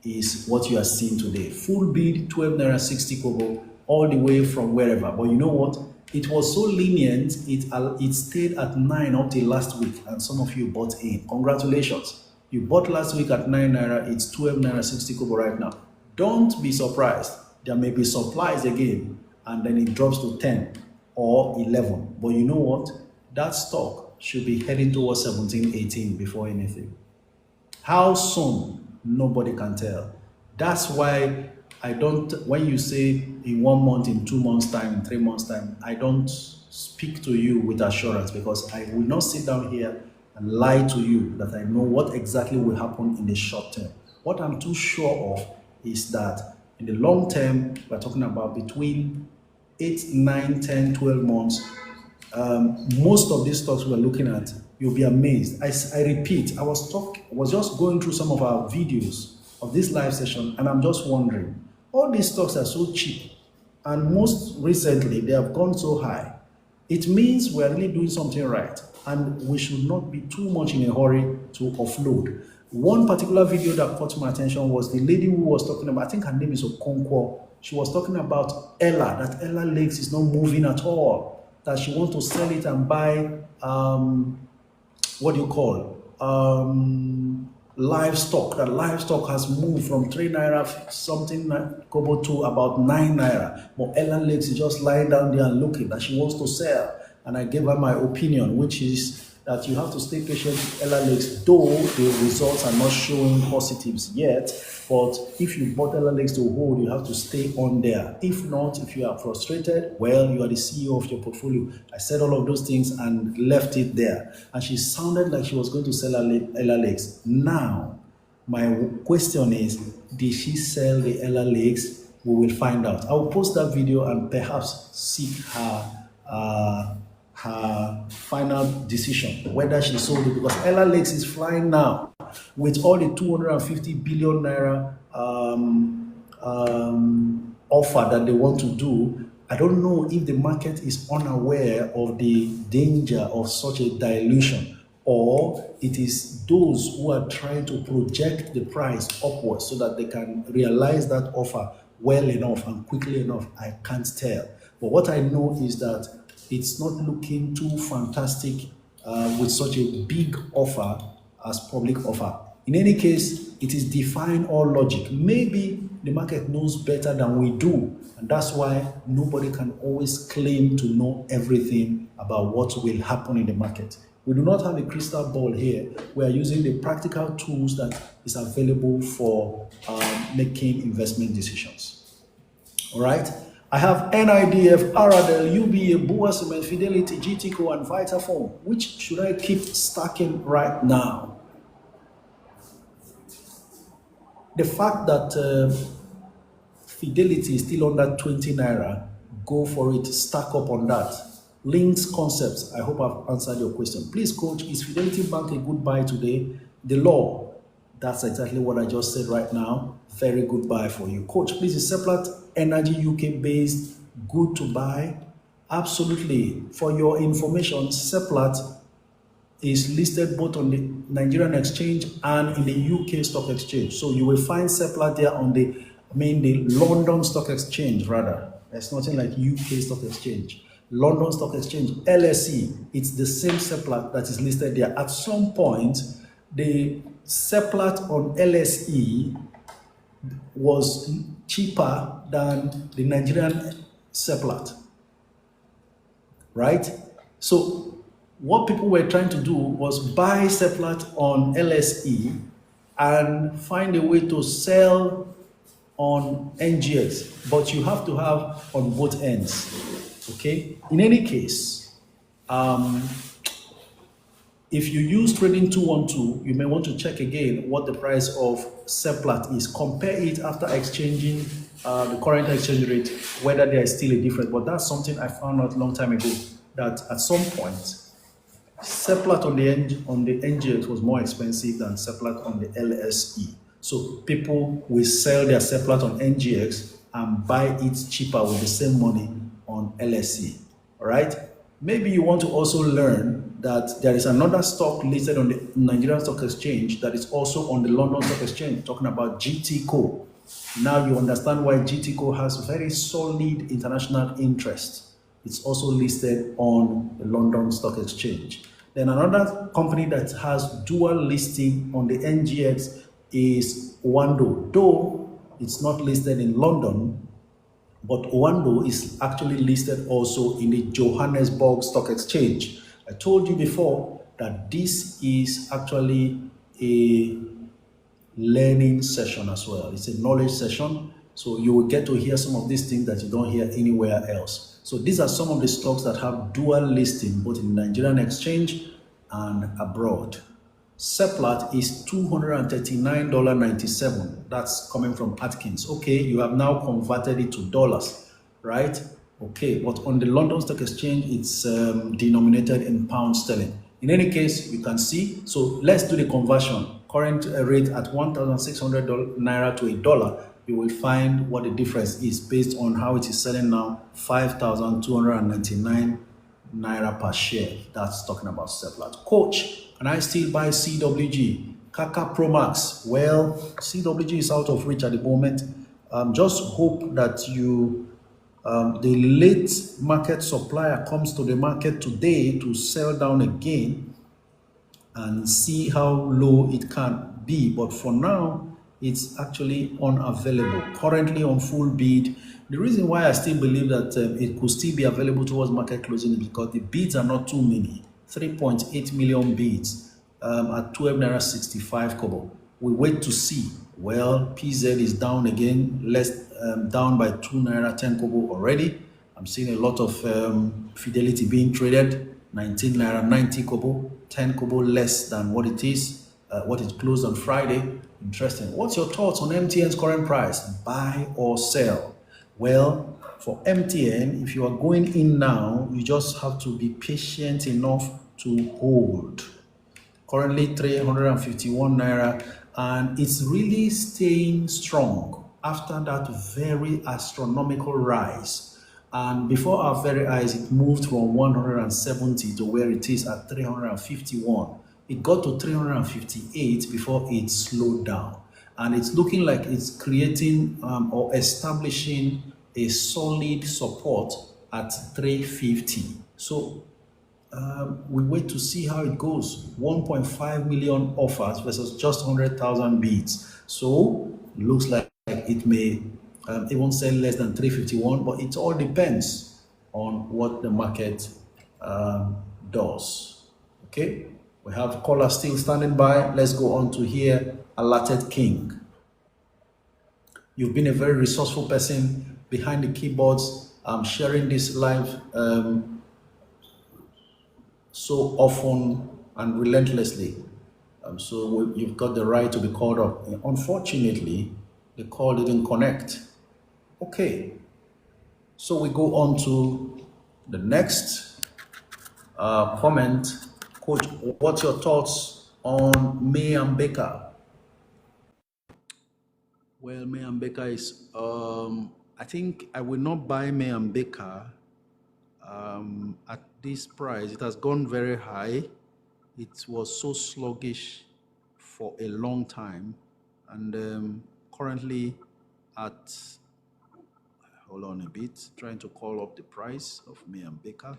is what you are seeing today. Full bid 12 naira 60 kobo all the way from wherever. But you know what? It was so lenient, it stayed at 9 up till last week, and some of you bought in. Congratulations. You bought last week at 9 naira, it's 12 naira 60 kobo right now. Don't be surprised. There may be supplies again, and then it drops to 10 or 11. But you know what? That stock should be heading towards 17, 18 before anything. How soon? Nobody can tell. That's why I don't, when you say in 1 month, in 2 months' time, in 3 months' time, I don't speak to you with assurance, because I will not sit down here and lie to you that I know what exactly will happen in the short term. What I'm too sure of is that in the long term, we're talking about between 8, 9, 10, 12 months, most of these stocks we're looking at, you'll be amazed. I repeat, I was just going through some of our videos of this live session, and I'm just wondering, all these stocks are so cheap, and most recently they have gone so high. It means we're really doing something right, and we should not be too much in a hurry to offload. One particular video that caught my attention was the lady who was talking about, I think her name is Okonkwo. She was talking about Ella, that Ella Lakes is not moving at all, that she wants to sell it and buy, what do you call, livestock. That livestock has moved from 3 naira something kobo to about 9 naira. But Ella Lakes is just lying down there and looking that she wants to sell. And I gave her my opinion, which is that you have to stay patient with Ella Lakes, though the results are not showing positives yet. But if you bought Ella Lakes to hold, you have to stay on there. If not, if you are frustrated, well, you are the CEO of your portfolio. I said all of those things and left it there. And she sounded like she was going to sell Ella Lakes. Now, my question is, did she sell the Ella Lakes? We will find out. I will post that video and perhaps seek her final decision, whether she sold it, because Ella Lakes is flying now with all the 250 billion naira offer that they want to do. I don't know if the market is unaware of the danger of such a dilution, or it is those who are trying to project the price upwards so that they can realize that offer well enough and quickly enough. I can't tell. But what I know is that it's not looking too fantastic with such a big offer as public offer. In any case, it is defying all logic. Maybe the market knows better than we do, and that's why nobody can always claim to know everything about what will happen in the market. We do not have a crystal ball here. We are using the practical tools that is available for making investment decisions. All right? I have NIDF, Aradel, UBA, Bua Cement, Fidelity, GTCO, and Vitafoam. Which should I keep stacking right now? The fact that Fidelity is still under 20 naira, go for it, stack up on that. Links, concepts, I hope I've answered your question. Please, Coach, is Fidelity Bank a good buy today? The law, that's exactly what I just said right now. Very good buy for you. Coach, please, is Seplat Energy UK based good to buy? Absolutely. For your information, Seplat is listed both on the Nigerian exchange and in the UK stock exchange. So you will find Seplat there on the London stock exchange rather. There's nothing like UK stock exchange. London stock exchange, LSE, it's the same Seplat that is listed there. At some point, the Seplat on LSE was cheaper than the Nigerian Seplat, right? So what people were trying to do was buy Seplat on LSE and find a way to sell on NGX, but you have to have on both ends, okay? In any case, if you use Trading 212, you may want to check again what the price of Seplat is. Compare it after exchanging the current exchange rate, whether there is still a difference. But that's something I found out a long time ago, that at some point, Seplat on the NGX was more expensive than Seplat on the LSE. So people will sell their Seplat on NGX and buy it cheaper with the same money on LSE. All right? Maybe you want to also learn that there is another stock listed on the Nigerian Stock Exchange that is also on the London Stock Exchange, talking about GTCO. Now you understand why GTCO has very solid international interest. It's also listed on the London Stock Exchange. Then another company that has dual listing on the NGX is Owando. Though it's not listed in London, but Owando is actually listed also in the Johannesburg Stock Exchange. I told you before that this is actually a learning session as well. It's a knowledge session. So you will get to hear some of these things that you don't hear anywhere else. So these are some of the stocks that have dual listing, both in the Nigerian exchange and abroad. Seplat is $239.97. That's coming from Atkins. Okay, you have now converted it to dollars, right? Okay, but on the London Stock Exchange, it's denominated in pound sterling. In any case, you can see. So let's do the conversion. Current rate at 1,600 naira to a dollar. You will find what the difference is based on how it is selling now. 5,299 naira per share. That's talking about Seplat. Coach, can I still buy CWG? Kaka Pro Max. Well, CWG is out of reach at the moment. Just hope that you, the late market supplier comes to the market today to sell down again and see how low it can be. But for now, it's actually unavailable. Currently on full bid. The reason why I still believe that it could still be available towards market closing is because the bids are not too many. 3.8 million bids at 12 naira 65 kobo. We wait to see. Well, PZ is down again, down by 2 naira 10 kobo already. I'm seeing a lot of Fidelity being traded, 19 naira 90 kobo, 10 kobo less than what it is, what it closed on Friday. Interesting. What's your thoughts on MTN's current price? Buy or sell? Well, for MTN, if you are going in now, you just have to be patient enough to hold. Currently 351 naira, and it's really staying strong after that very astronomical rise. And before our very eyes, it moved from 170 to where it is at 351. It got to 358 before it slowed down. And it's looking like it's creating or establishing a solid support at 350. So we wait to see how it goes. 1.5 million offers versus just 100,000 bids. So it looks like it may even sell less than 351, but it all depends on what the market does. Okay, we have caller still standing by. Let's go on to hear Alerted King. You've been a very resourceful person behind the keyboards. I'm sharing this live so often and relentlessly. So you've got the right to be called up. Unfortunately, the call didn't connect. Okay, so we go on to the next comment. Coach, what's your thoughts on May and Baker? Well, May and Baker is, I think I will not buy May and Baker at this price. It has gone very high. It was so sluggish for a long time, and currently at, hold on a bit, trying to call up the price of May and Baker.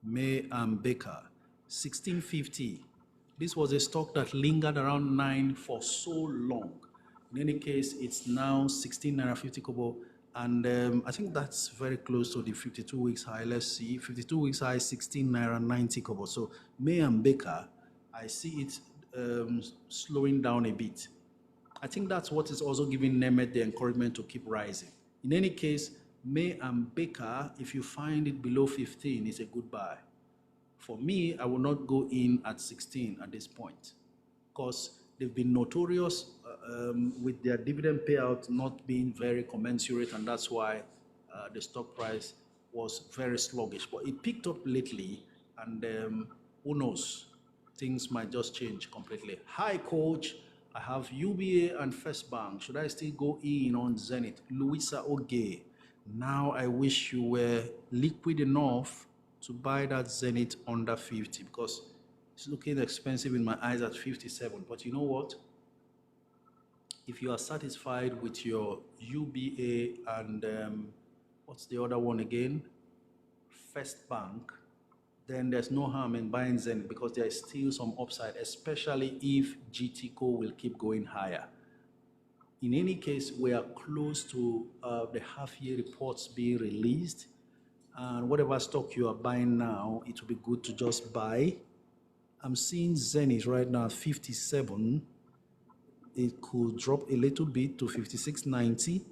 May and Baker, 1650. This was a stock that lingered around 9 for so long. In any case, it's now 16 naira 50 kobo, and I think that's very close to the 52 weeks high. Let's see, 52 weeks high, 16 naira 90 kobo. So May and Baker, I see it slowing down a bit. I think that's what is also giving Nemet the encouragement to keep rising. In any case, May and Baker, if you find it below 15, is a good buy. For me, I will not go in at 16 at this point because they've been notorious with their dividend payout not being very commensurate, and that's why the stock price was very sluggish. But it picked up lately, and who knows, things might just change completely. Hi, Coach. I have UBA and First Bank. Should I still go in on Zenith? Louisa Oge. Now I wish you were liquid enough to buy that Zenith under 50 because it's looking expensive in my eyes at 57. But you know what? If you are satisfied with your UBA and what's the other one again? First Bank, then there's no harm in buying Zenith because there is still some upside, especially if GTCO will keep going higher. In any case, we are close to the half-year reports being released, and whatever stock you are buying now, it will be good to just buy. I'm seeing Zenith right now at 57. It could drop a little bit to 56.90.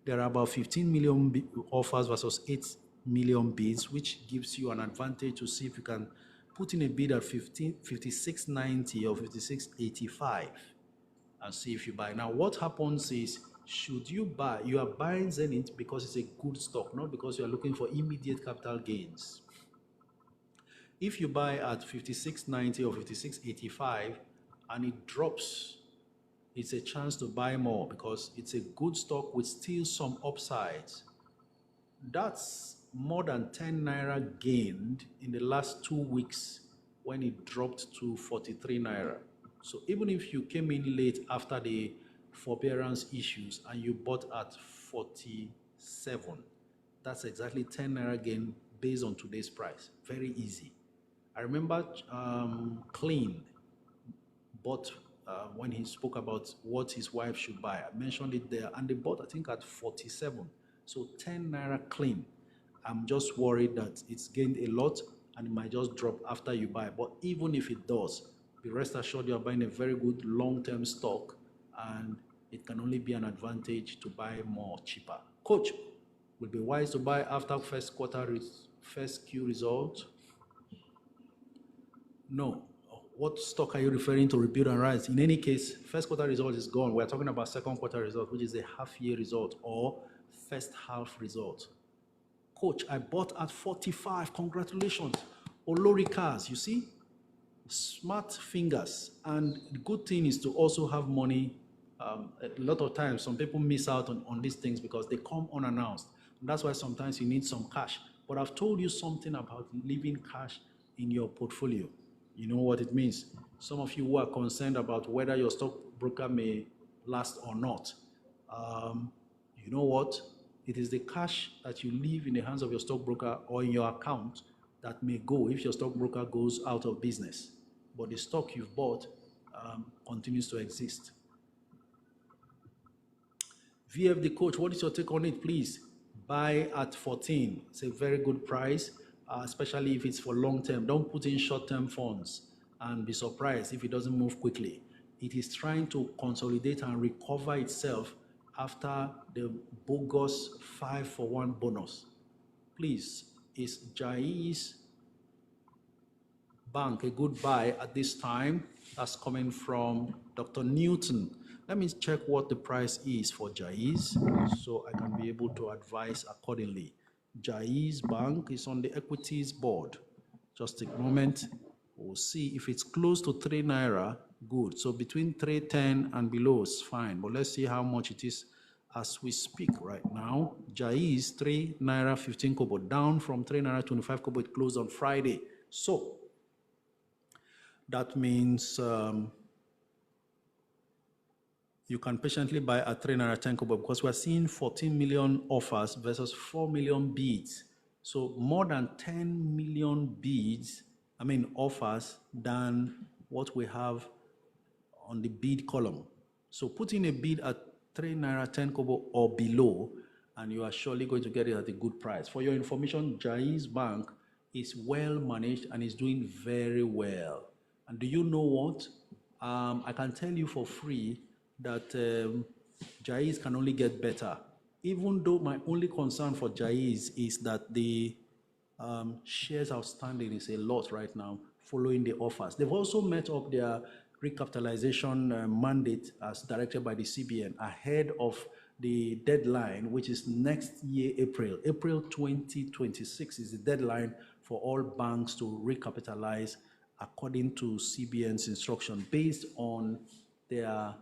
There are about 15 million offers versus 8 million bids, which gives you an advantage to see if you can put in a bid at 56.90 or 56.85 and see if you buy. Now, what happens is, should you buy, you are buying Zenith because it's a good stock, not because you are looking for immediate capital gains. If you buy at 56.90 or 56.85 and it drops, it's a chance to buy more because it's a good stock with still some upsides. That's more than 10 naira gained in the last 2 weeks when it dropped to 43 naira. So even if you came in late after the forbearance issues and you bought at 47, that's exactly 10 naira gain based on today's price. Very easy. I remember Clean bought when he spoke about what his wife should buy. I mentioned it there, and they bought, I think, at 47. So 10 naira Clean. I'm just worried that it's gained a lot and it might just drop after you buy. But even if it does, be rest assured you are buying a very good long-term stock, and it can only be an advantage to buy more cheaper. Coach, would be wise to buy after first Q result? No. What stock are you referring to, rebuild and rise? In any case, first quarter result is gone. We're talking about second quarter result, which is a half-year result or first half result. Coach, I bought at 45. Congratulations. Olori cars, you see? Smart fingers. And the good thing is to also have money. A lot of times, some people miss out on these things because they come unannounced. And that's why sometimes you need some cash. But I've told you something about leaving cash in your portfolio. You know what it means. Some of you who are concerned about whether your stockbroker may last or not, you know what? It is the cash that you leave in the hands of your stockbroker or in your account that may go if your stockbroker goes out of business. But the stock you've bought continues to exist. VFD coach, what is your take on it, please? Buy at 14. It's a very good price. Especially if it's for long term. Don't put in short-term funds and be surprised if it doesn't move quickly. It is trying to consolidate and recover itself after the bogus 5-for-1 bonus. Please, is Jai's Bank a good buy at this time? That's coming from Dr. Newton. Let me check what the price is for Jai's so I can be able to advise accordingly. Jai's Bank is on the equities board. Just a moment. We'll see if it's close to 3 naira. Good. So between 310 and below is fine. But let's see how much it is as we speak right now. Jai's 3 naira 15 kobo, down from 3 naira 25 kobo. It closed on Friday. So that means you can patiently buy at 3 naira 10 kobo because we're seeing 14 million offers versus 4 million bids. So more than 10 million bids, offers than what we have on the bid column. So put in a bid at 3 naira 10 kobo or below, and you are surely going to get it at a good price. For your information, Jai's Bank is well managed and is doing very well. And do you know what? I can tell you for free that Jai's can only get better. Even though my only concern for Jai's is that the shares outstanding is a lot right now following the offers. They've also met up their recapitalization mandate as directed by the CBN ahead of the deadline, which is next year, April. April 2026 is the deadline for all banks to recapitalize according to CBN's instruction based on their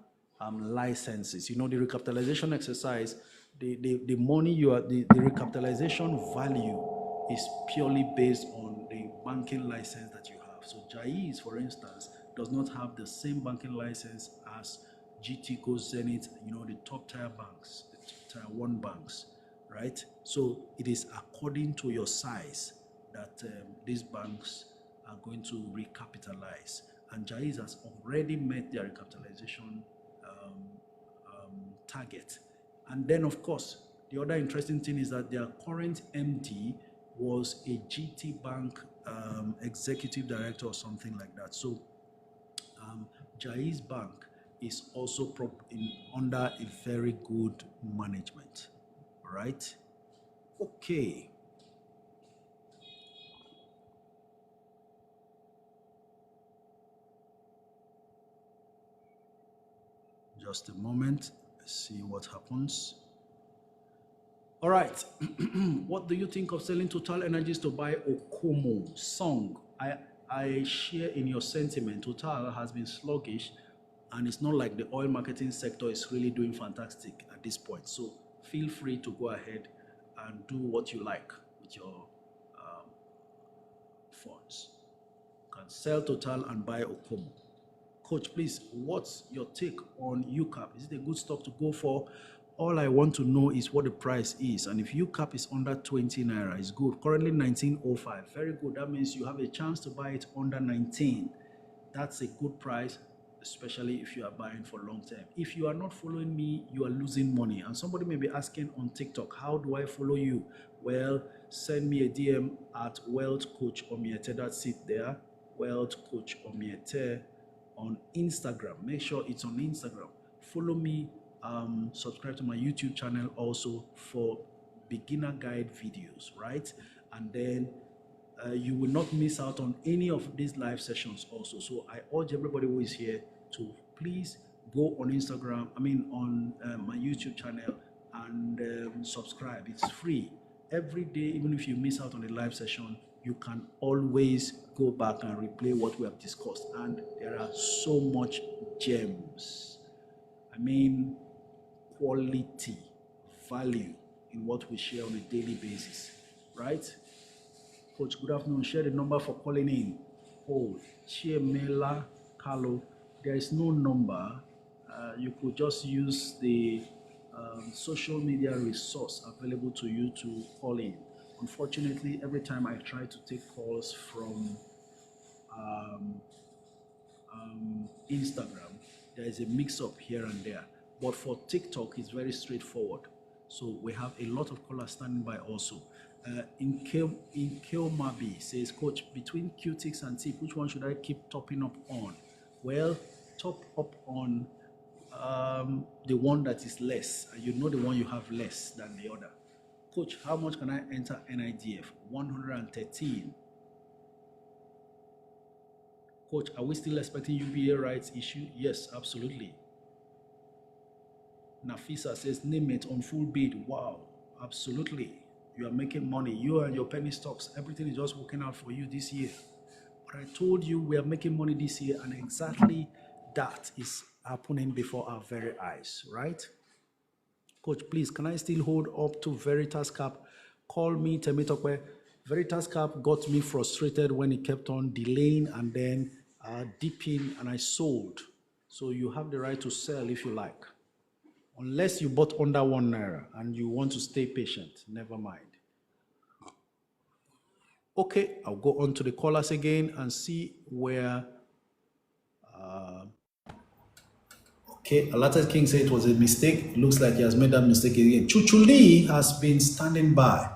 licenses. You know, the recapitalization exercise, the money you are, the recapitalization value is purely based on the banking license that you have. So Jais, for instance, does not have the same banking license as GTCO, Zenith, you know, the top tier banks, the tier 1 banks, right? So it is according to your size that these banks are going to recapitalize. And Jais has already met their recapitalization target. And then, of course, the other interesting thing is that their current MD was a GT Bank executive director or something like that. So Jais Bank is also under a very good management. All right? Okay. Just a moment. Let's see what happens. All right. What do you think of selling Total Energies to buy Okomo? Song. I share in your sentiment. Total has been sluggish, and it's not like the oil marketing sector is really doing fantastic at this point. So feel free to go ahead and do what you like with your funds. You can sell Total and buy Okomo. Coach, please, what's your take on UCAP? Is it a good stock to go for? All I want to know is what the price is. And if UCAP is under 20 Naira, it's good. Currently 19.05. Very good. That means you have a chance to buy it under 19. That's a good price, especially if you are buying for long term. If you are not following me, you are losing money. And somebody may be asking on TikTok, how do I follow you? Well, send me a DM at Wealth Coach Omiete. That's it there. Wealth Coach Omiete on Instagram. Make sure it's on Instagram. Follow me. Subscribe to my YouTube channel also for beginner guide videos, right? And then you will not miss out on any of these live sessions also. So I urge everybody who is here to please go on Instagram, on my YouTube channel and subscribe. It's free. Every day, even if you miss out on the live session, you can always go back and replay what we have discussed. And there are so much gems. Quality, value in what we share on a daily basis, right? Coach, good afternoon. Share the number for calling in. Oh, Chiemela Carlo. There is no number. You could just use the social media resource available to you to call in. Unfortunately, every time I try to take calls from Instagram, there is a mix-up here and there. But for TikTok, it's very straightforward. So we have a lot of callers standing by also. In Kilmabi says, Coach, between Qtix and TIP, which one should I keep topping up on? Well, top up on the one that is less. And you know the one you have less than the other. Coach, how much can I enter NIDF? 113. Coach, are we still expecting UBA rights issue? Yes, absolutely. Nafisa says, name it on full bid. Wow, absolutely. You are making money. You and your penny stocks, everything is just working out for you this year. But I told you we are making money this year, and exactly that is happening before our very eyes, right? Coach, please, can I still hold up to Veritas Cap? Call me, Temitokwe. Veritas Cap got me frustrated when it kept on delaying and then dipping, and I sold. So you have the right to sell if you like. Unless you bought under 1 Naira and you want to stay patient, never mind. Okay, I'll go on to the callers again and see where. Okay, Alata King said it was a mistake. Looks like he has made that mistake again. Chuchuli has been standing by.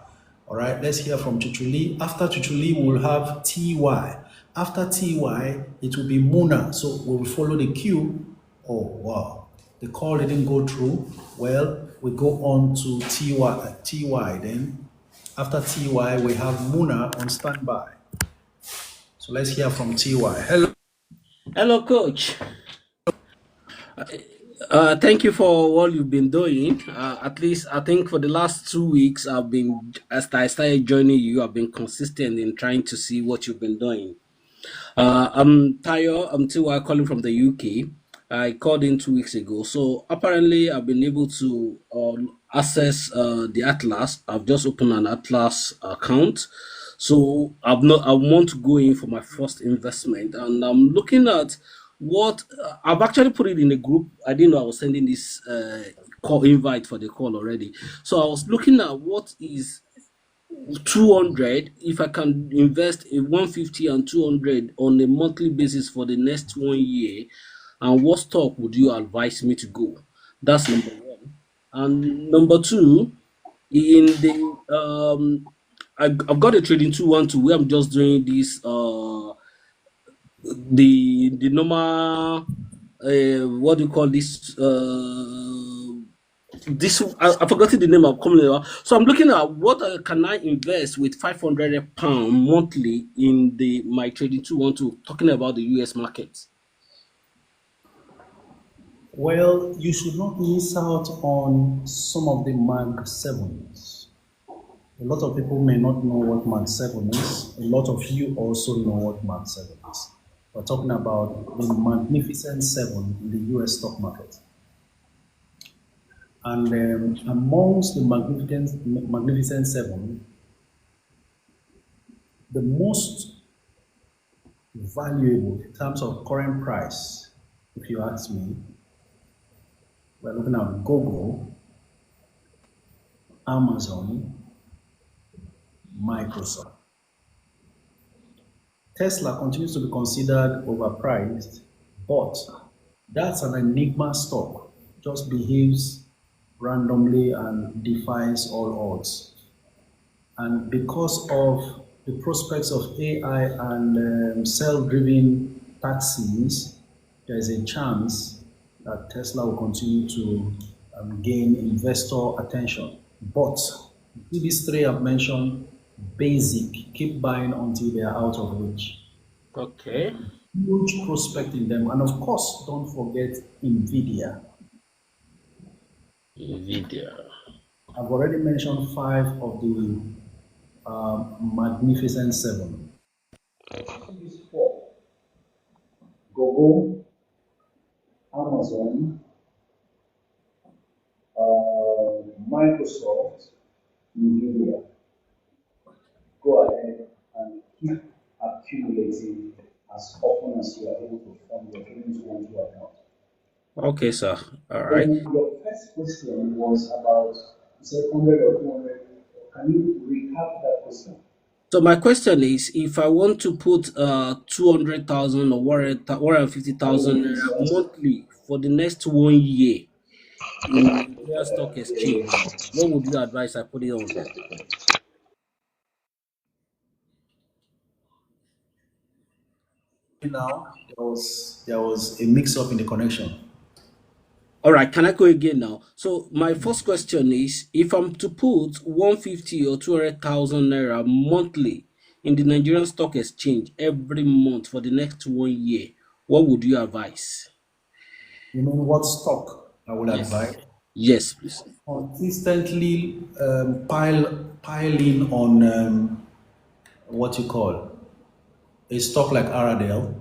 All right, let's hear from Chuchuli. After Chuchuli, we'll have TY. After TY, it will be Muna. So we will follow the queue. Oh, wow. The call didn't go through. Well, we go on to TY then. After TY, we have Muna on standby. So let's hear from TY. Hello. Hello, Coach. Thank you for all you've been doing. At least I think for the last 2 weeks, as I started joining you, I've been consistent in trying to see what you've been doing. I'm Tayo. I'm TY calling from the UK. I called in 2 weeks ago. So apparently, I've been able to access the Atlas. I've just opened an Atlas account. So I've not. I want to go in for my first investment, and I'm looking at what I've actually put it in a group. I didn't know I was sending this call invite for the call already. So I was looking at what is 200 if I can invest in 150 and 200 on a monthly basis for the next 1 year, and what stock would you advise me to go? That's number one. And number two, in the I've got a trading 212 where I'm just doing this the normal what do you call this this I forgot the name of company. So I'm looking at what can I invest with £500 monthly in the my trading 212, talking about the US market. Well, you should not miss out on some of the Mag 7s. A lot of people may not know what Mag 7 is. A lot of you also know what Mag 7 is. We're talking about the Magnificent 7 in the US stock market. And amongst the Magnificent 7, the most valuable in terms of current price, if you ask me, we're looking at Google, Amazon, Microsoft. Tesla continues to be considered overpriced, but that's an enigma stock. Just behaves randomly and defies all odds. And because of the prospects of AI and self-driven taxis, there is a chance that Tesla will continue to gain investor attention. But these three I've mentioned, basic, keep buying until they are out of reach. Okay. Huge prospect in them. And of course, don't forget NVIDIA. I've already mentioned 5 of the Magnificent 7. These 4: Google, Amazon, Microsoft, NVIDIA. Go ahead and keep accumulating as often as you are able to fund your trading into account. Okay, sir. All right. Your first question was about, you said 100 or 200. Can you recap that question? So my question is, if I want to put 200,000 or 150,000 monthly for the next 1 year in Nigeria Stock Exchange, what would you advise I put it on? Now there was a mix-up in the connection. All right, can I go again now? So my first question is, if I'm to put 150 or 200,000 naira monthly in the Nigerian Stock Exchange every month for the next 1 year, what would you advise? You mean what stock I will advise? Yes, please. Consistently pile in on what you call a stock like Aradale.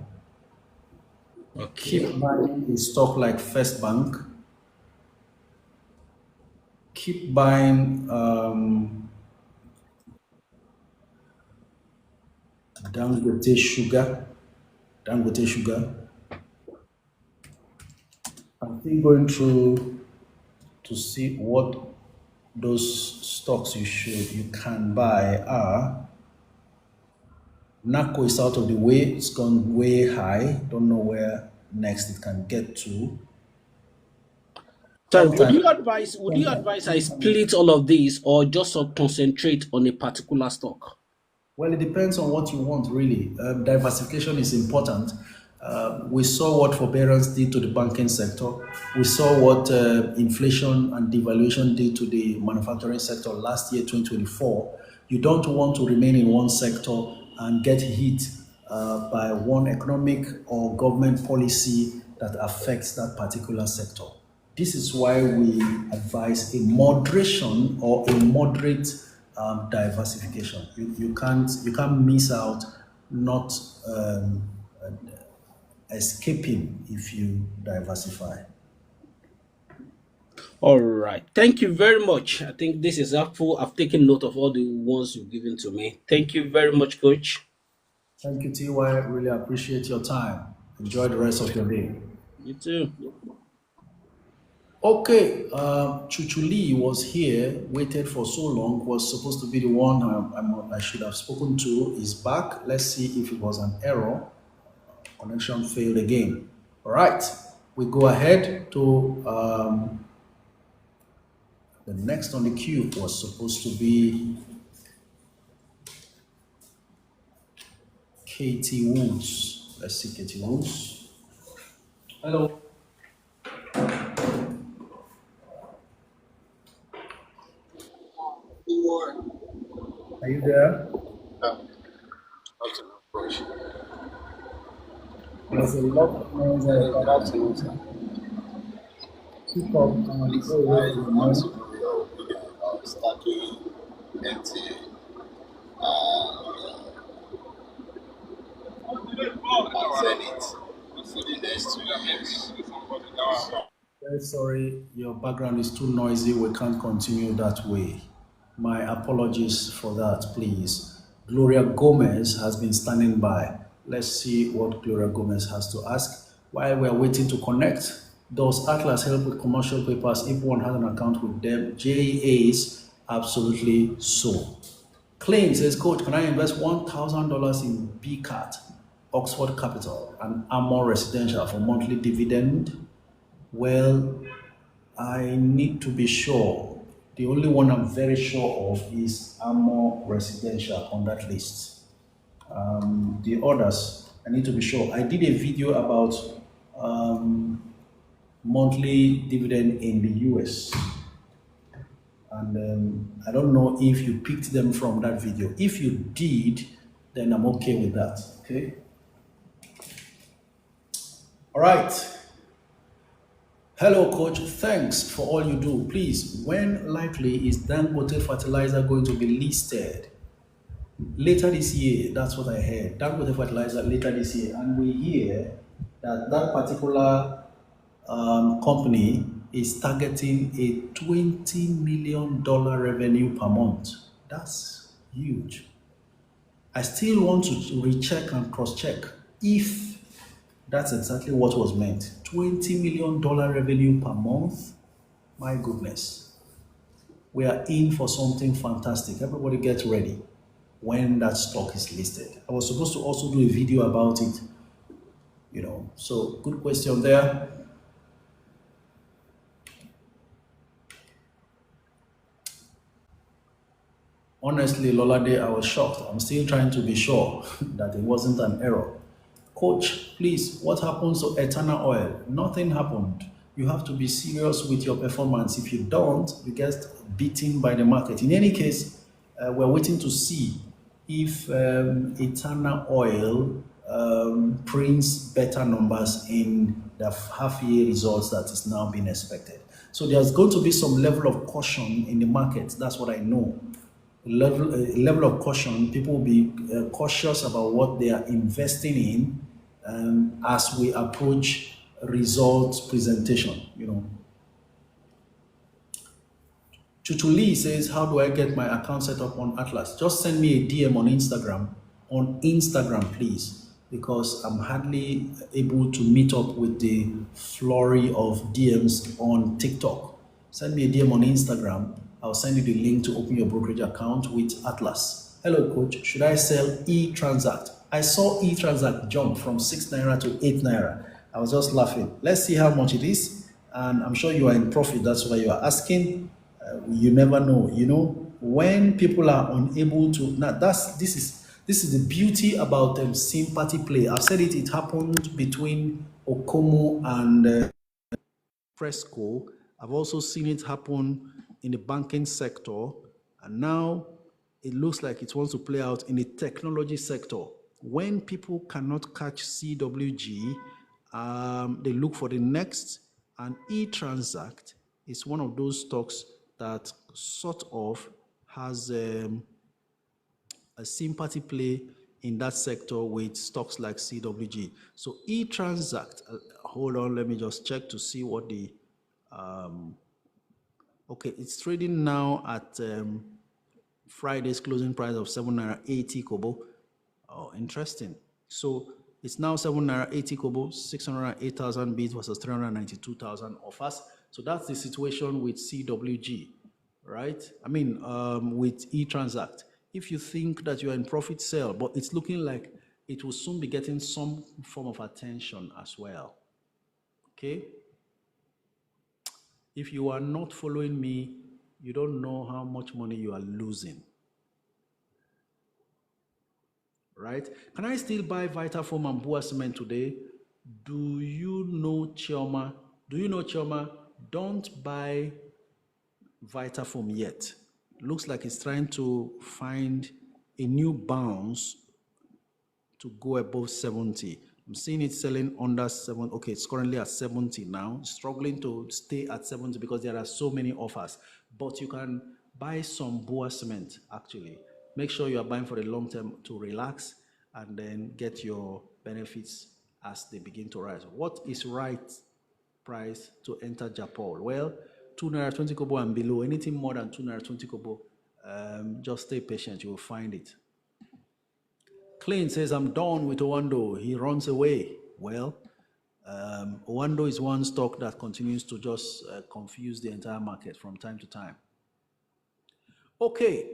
Okay. Keep buying a stock like First Bank. Keep buying Dangote Sugar. I'm still going through to see what those stocks you can buy are. NACO is out of the way, it's gone way high. Don't know where next it can get to. So would you advise I split all of these or just concentrate on a particular stock? Well, it depends on what you want, really. Diversification is important. We saw what forbearance did to the banking sector. We saw what inflation and devaluation did to the manufacturing sector last year, 2024. You don't want to remain in one sector and get hit by one economic or government policy that affects that particular sector. This is why we advise a moderation or a moderate diversification. You can't miss out not escaping if you diversify. All right. Thank you very much. I think this is helpful. I've taken note of all the ones you've given to me. Thank you very much, Coach. Thank you, TY. Really appreciate your time. Enjoy the rest of your day. You too. Okay, Chuchuli was here, waited for so long, was supposed to be the one I should have spoken to, is back. Let's see if it was an error. Connection failed again. All right, we go ahead to the next on the queue was supposed to be Katie Woods. Let's see Katie Woods. Hello. Are you there? There's a lot of noise. Keep up and go away from the noise. Stacking, empty, Zenith for the next 2 years. Very sorry, your background is too noisy. We can't continue that way. My apologies for that, please. Gloria Gomez has been standing by. Let's see what Gloria Gomez has to ask. While we are waiting to connect, does Atlas help with commercial papers if one has an account with them? JAs, absolutely so. Claim says, Coach, can I invest $1,000 in BCAT, Oxford Capital, and Amor Residential for monthly dividend? Well, I need to be sure. The only one I'm very sure of is Amor Residential on that list. The others, I need to be sure. I did a video about monthly dividend in the U.S. And I don't know if you picked them from that video. If you did, then I'm okay with that, okay? All right. Hello, Coach. Thanks for all you do. Please, when likely is Dangote Fertilizer going to be listed? Later this year, that's what I heard. Dangote Fertilizer later this year. And we hear that that particular company is targeting a $20 million revenue per month. That's huge. I still want to recheck and cross-check if that's exactly what was meant. $20 million revenue per month. My goodness. We are in for something fantastic. Everybody get ready when that stock is listed. I was supposed to also do a video about it, you know. So good question there. Honestly, Lolade, I was shocked. I'm still trying to be sure that it wasn't an error. Coach, please, what happens to Eternal Oil? Nothing happened. You have to be serious with your performance. If you don't, you get beaten by the market. In any case, we're waiting to see if Eternal Oil prints better numbers in the half-year results that is now being expected. So there's going to be some level of caution in the market. That's what I know. Level of caution. People will be cautious about what they are investing in as we approach results presentation, you know. Chuchuli says, how do I get my account set up on Atlas? Just send me a DM on Instagram. On Instagram, please, because I'm hardly able to meet up with the flurry of DMs on TikTok. Send me a DM on Instagram. I'll send you the link to open your brokerage account with Atlas. Hello, Coach. Should I sell eTransact? I saw eTransact jump from 6 Naira to 8 Naira. I was just laughing. Let's see how much it is. And I'm sure you are in profit. That's why you are asking. You never know. You know, when people are unable to... Now, this is the beauty about sympathy play. I've said it. It happened between Okomo and Fresco. I've also seen it happen in the banking sector, and now it looks like it wants to play out in the technology sector. When people cannot catch CWG, they look for the next, and eTransact is one of those stocks that sort of has a sympathy play in that sector with stocks like CWG. So e-transact, hold on, let me just check to see what the, okay, it's trading now at Friday's closing price of 7.80 kobo. Oh, interesting. So it's now 7.80 kobo, 608,000 bids versus 392,000 offers. So that's the situation with CWG, right? I mean, with e-transact. If you think that you're in profit sell, but it's looking like it will soon be getting some form of attention as well. Okay? If you are not following me, you don't know how much money you are losing. Right? Can I still buy Vitafoam and Bua Cement today? Do you know Chioma? Do you know Chioma? Don't buy Vitafoam yet. Looks like it's trying to find a new bounce to go above 70. I'm seeing it selling under 7. Okay, it's currently at 70 now. Struggling to stay at 70 because there are so many offers. But you can buy some Bua Cement actually. Make sure you are buying for the long term to relax and then get your benefits as they begin to rise. What is right price to enter Japol? Well, 2.20 kobo and below. Anything more than 2.20 kobo, just stay patient. You will find it. Clean says, I'm done with Owando. He runs away. Well, Owando is one stock that continues to just confuse the entire market from time to time. Okay.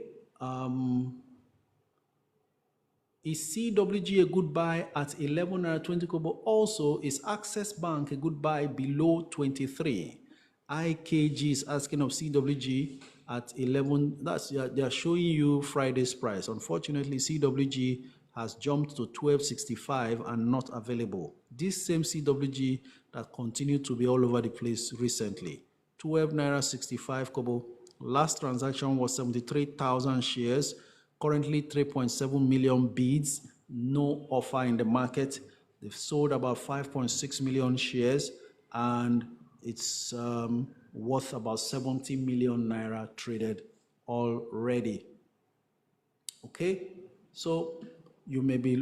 Is CWG a good buy at 11.20 kobo? Also, is Access Bank a good buy below 23? IKG is asking of CWG at 11. That's, they are showing you Friday's price. Unfortunately, CWG has jumped to 12.65 and not available. This same CWG that continued to be all over the place recently. 12 naira 65 kobo. Last transaction was 73,000 shares. Currently 3.7 million bids. No offer in the market. They've sold about 5.6 million shares and it's worth about 70 million naira traded already. Okay, so you may be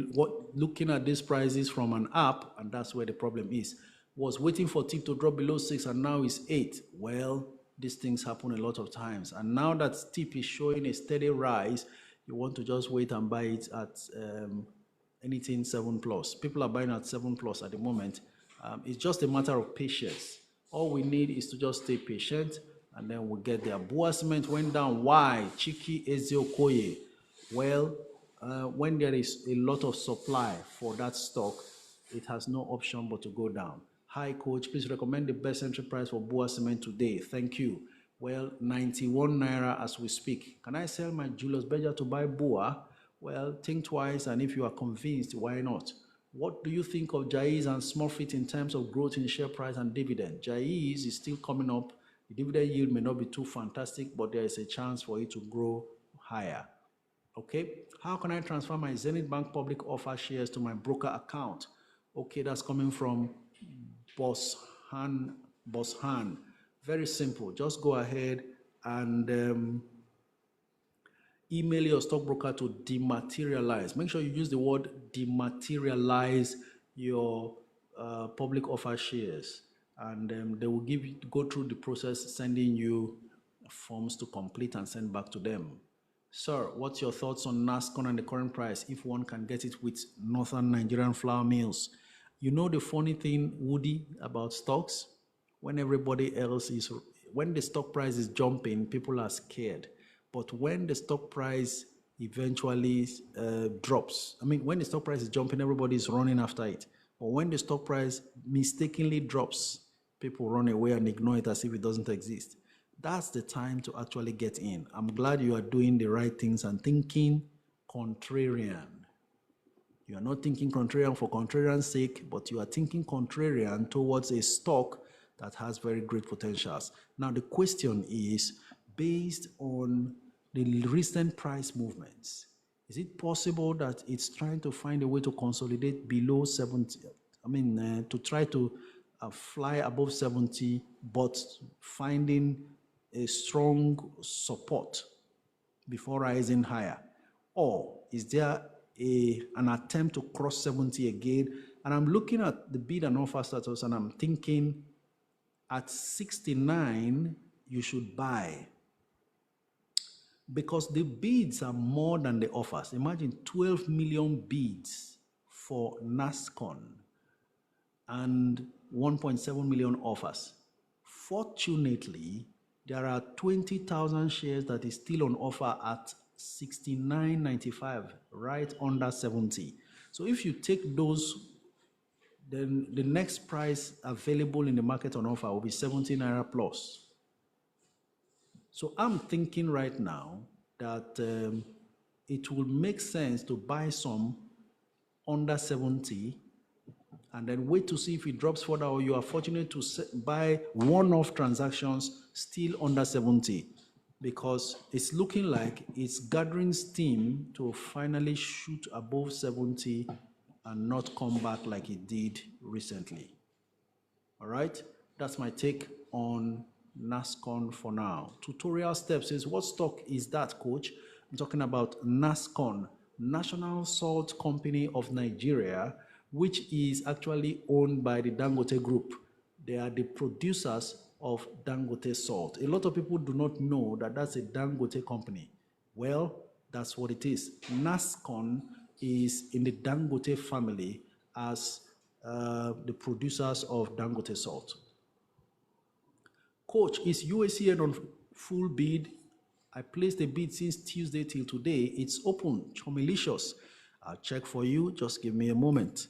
looking at these prices from an app, and that's where the problem is. Was waiting for tip to drop below 6 and now it's 8. Well, these things happen a lot of times. And now that tip is showing a steady rise, you want to just wait and buy it at anything 7 plus. People are buying at 7 plus at the moment. It's just a matter of patience. All we need is to just stay patient and then we'll get there. Bua Cement went down. Why? Chiki Eziokoye. Well, when there is a lot of supply for that stock, it has no option but to go down. Hi, coach. Please recommend the best entry price for Bua Cement today. Thank you. Well, 91 naira as we speak. Can I sell my Julius Berger to buy Bua? Well, think twice, and if you are convinced, why not? What do you think of Jaiz and Smurfit in terms of growth in share price and dividend? Jaiz is still coming up. The dividend yield may not be too fantastic, but there is a chance for it to grow higher. Okay, how can I transfer my Zenith Bank public offer shares to my broker account? Okay, that's coming from Boss Han. Very simple. Just go ahead and email your stockbroker to dematerialize. Make sure you use the word dematerialize your public offer shares, and they will go through the process, sending you forms to complete and send back to them. Sir, what's your thoughts on NASCON and the current price if one can get it with Northern Nigerian flour mills? You know the funny thing, Woody, about stocks? When everybody else is, when the stock price is jumping, people are scared. But when the stock price eventually drops, I mean, when the stock price is jumping, everybody is running after it. But when the stock price mistakenly drops, people run away and ignore it as if it doesn't exist. That's the time to actually get in. I'm glad you are doing the right things and thinking contrarian. You are not thinking contrarian for contrarian's sake, but you are thinking contrarian towards a stock that has very great potentials. Now, the question is, based on the recent price movements, is it possible that it's trying to find a way to consolidate below 70? I mean, to try to fly above 70, but finding a strong support before rising higher? Or is there an attempt to cross 70 again. And I'm looking at the bid and offer status, and I'm thinking at 69, you should buy. Because the bids are more than the offers. Imagine 12 million bids for NASCON and 1.7 million offers. Fortunately, there are 20,000 shares that is still on offer at 69.95, right under 70. So if you take those, then the next price available in the market on offer will be 70 naira plus. So I'm thinking right now that it will make sense to buy some under 70 and then wait to see if it drops further, or you are fortunate to buy one-off transactions still under 70, because it's looking like it's gathering steam to finally shoot above 70 and not come back like it did recently. All right, that's my take on NASCON for now. Tutorial steps is, what stock is that, coach? I'm talking about NASCON, National Salt Company of Nigeria, which is actually owned by the Dangote Group. They are the producers of Dangote salt. A lot of people do not know that that's a Dangote company. Well, that's what it is. NASCON is in the Dangote family as the producers of Dangote salt. Coach, is UACN on full bid? I placed a bid since Tuesday till today. It's open, Chomelicious. I'll check for you. Just give me a moment.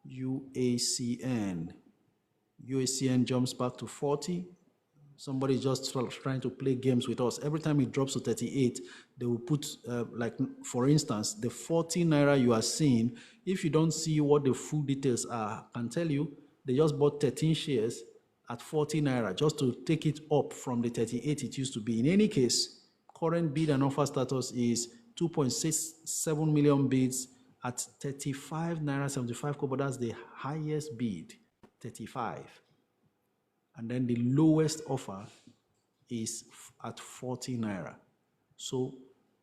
UACN jumps back to 40. Somebody just trying to play games with us. Every time it drops to 38, they will put, like, for instance, the 40 naira you are seeing. If you don't see what the full details are, I can tell you, they just bought 13 shares at 40 naira just to take it up from the 38 it used to be. In any case, current bid and offer status is 2.67 million bids at 35 naira 75 kobo. That's the highest bid, 35. And then the lowest offer is at 40 naira. So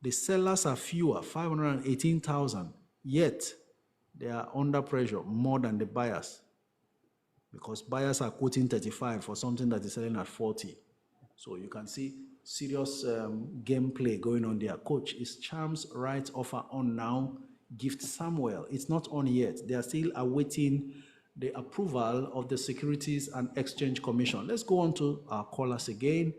the sellers are fewer, 518,000, yet they are under pressure more than the buyers, because buyers are quoting 35 for something that is selling at 40. So you can see serious gameplay going on there. Coach, is Charms right offer on now? Gift Samuel, it's not on yet. They are still awaiting the approval of the Securities and Exchange Commission. Let's go on to our callers again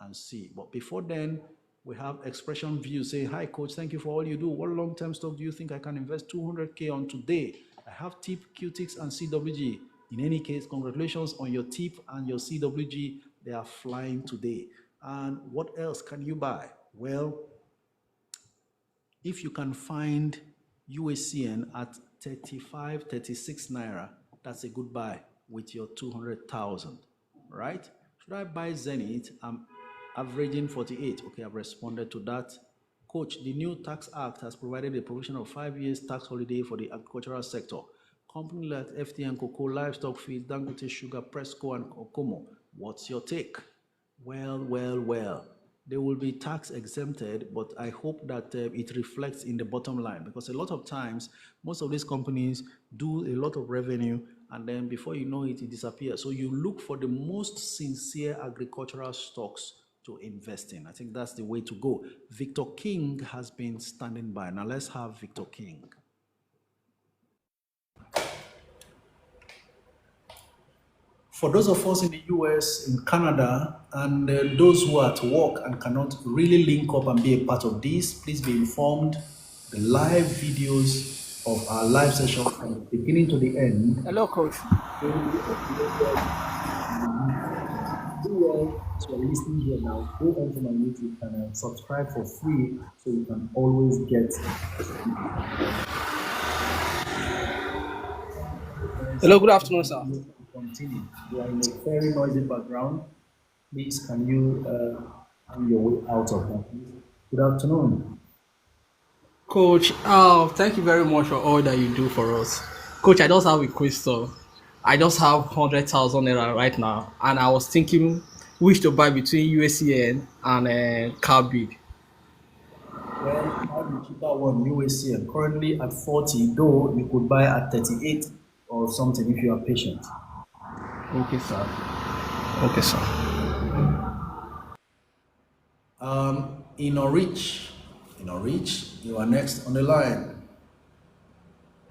and see. But before then, we have Expression View saying, hi coach, thank you for all you do. What long-term stock do you think I can invest 200K on today? I have TIP, QTix, and CWG. In any case, congratulations on your TIP and your CWG. They are flying today. And what else can you buy? Well, if you can find UACN at 35, 36 naira, that's a good buy with your 200,000, right? Should I buy Zenith? I'm averaging 48. Okay, I've responded to that. Coach, the new Tax Act has provided a provision of 5 years tax holiday for the agricultural sector. Companies like FTN Cocoa, Livestock Feed, Dangote Sugar, Presco, and Okomo. What's your take? Well. They will be tax exempted, but I hope that it reflects in the bottom line, because a lot of times, most of these companies do a lot of revenue, and then before you know it, it disappears. So you look for the most sincere agricultural stocks to invest in. I think that's the way to go. Victor King has been standing by. Now let's have Victor King. For those of us in the US, in Canada, and those who are at work and cannot really link up and be a part of this, please be informed the live videos of our live session from the beginning to the end. Hello, coach. So you're listening here now, go onto my YouTube channel, subscribe for free so you can always get. Hello, good afternoon, sir. Continue. You are in a very noisy background. Please, can you find your way out of that? Good afternoon. Coach, thank you very much for all that you do for us. Coach, I just have a question. I just have 100,000 naira right now, and I was thinking which to buy between UACN and Cadbury. Well, how the Super One USC, and currently at 40, though you could buy at 38 or something if you are patient. Okay, sir. Okay, sir. In Norwich, you are next on the line.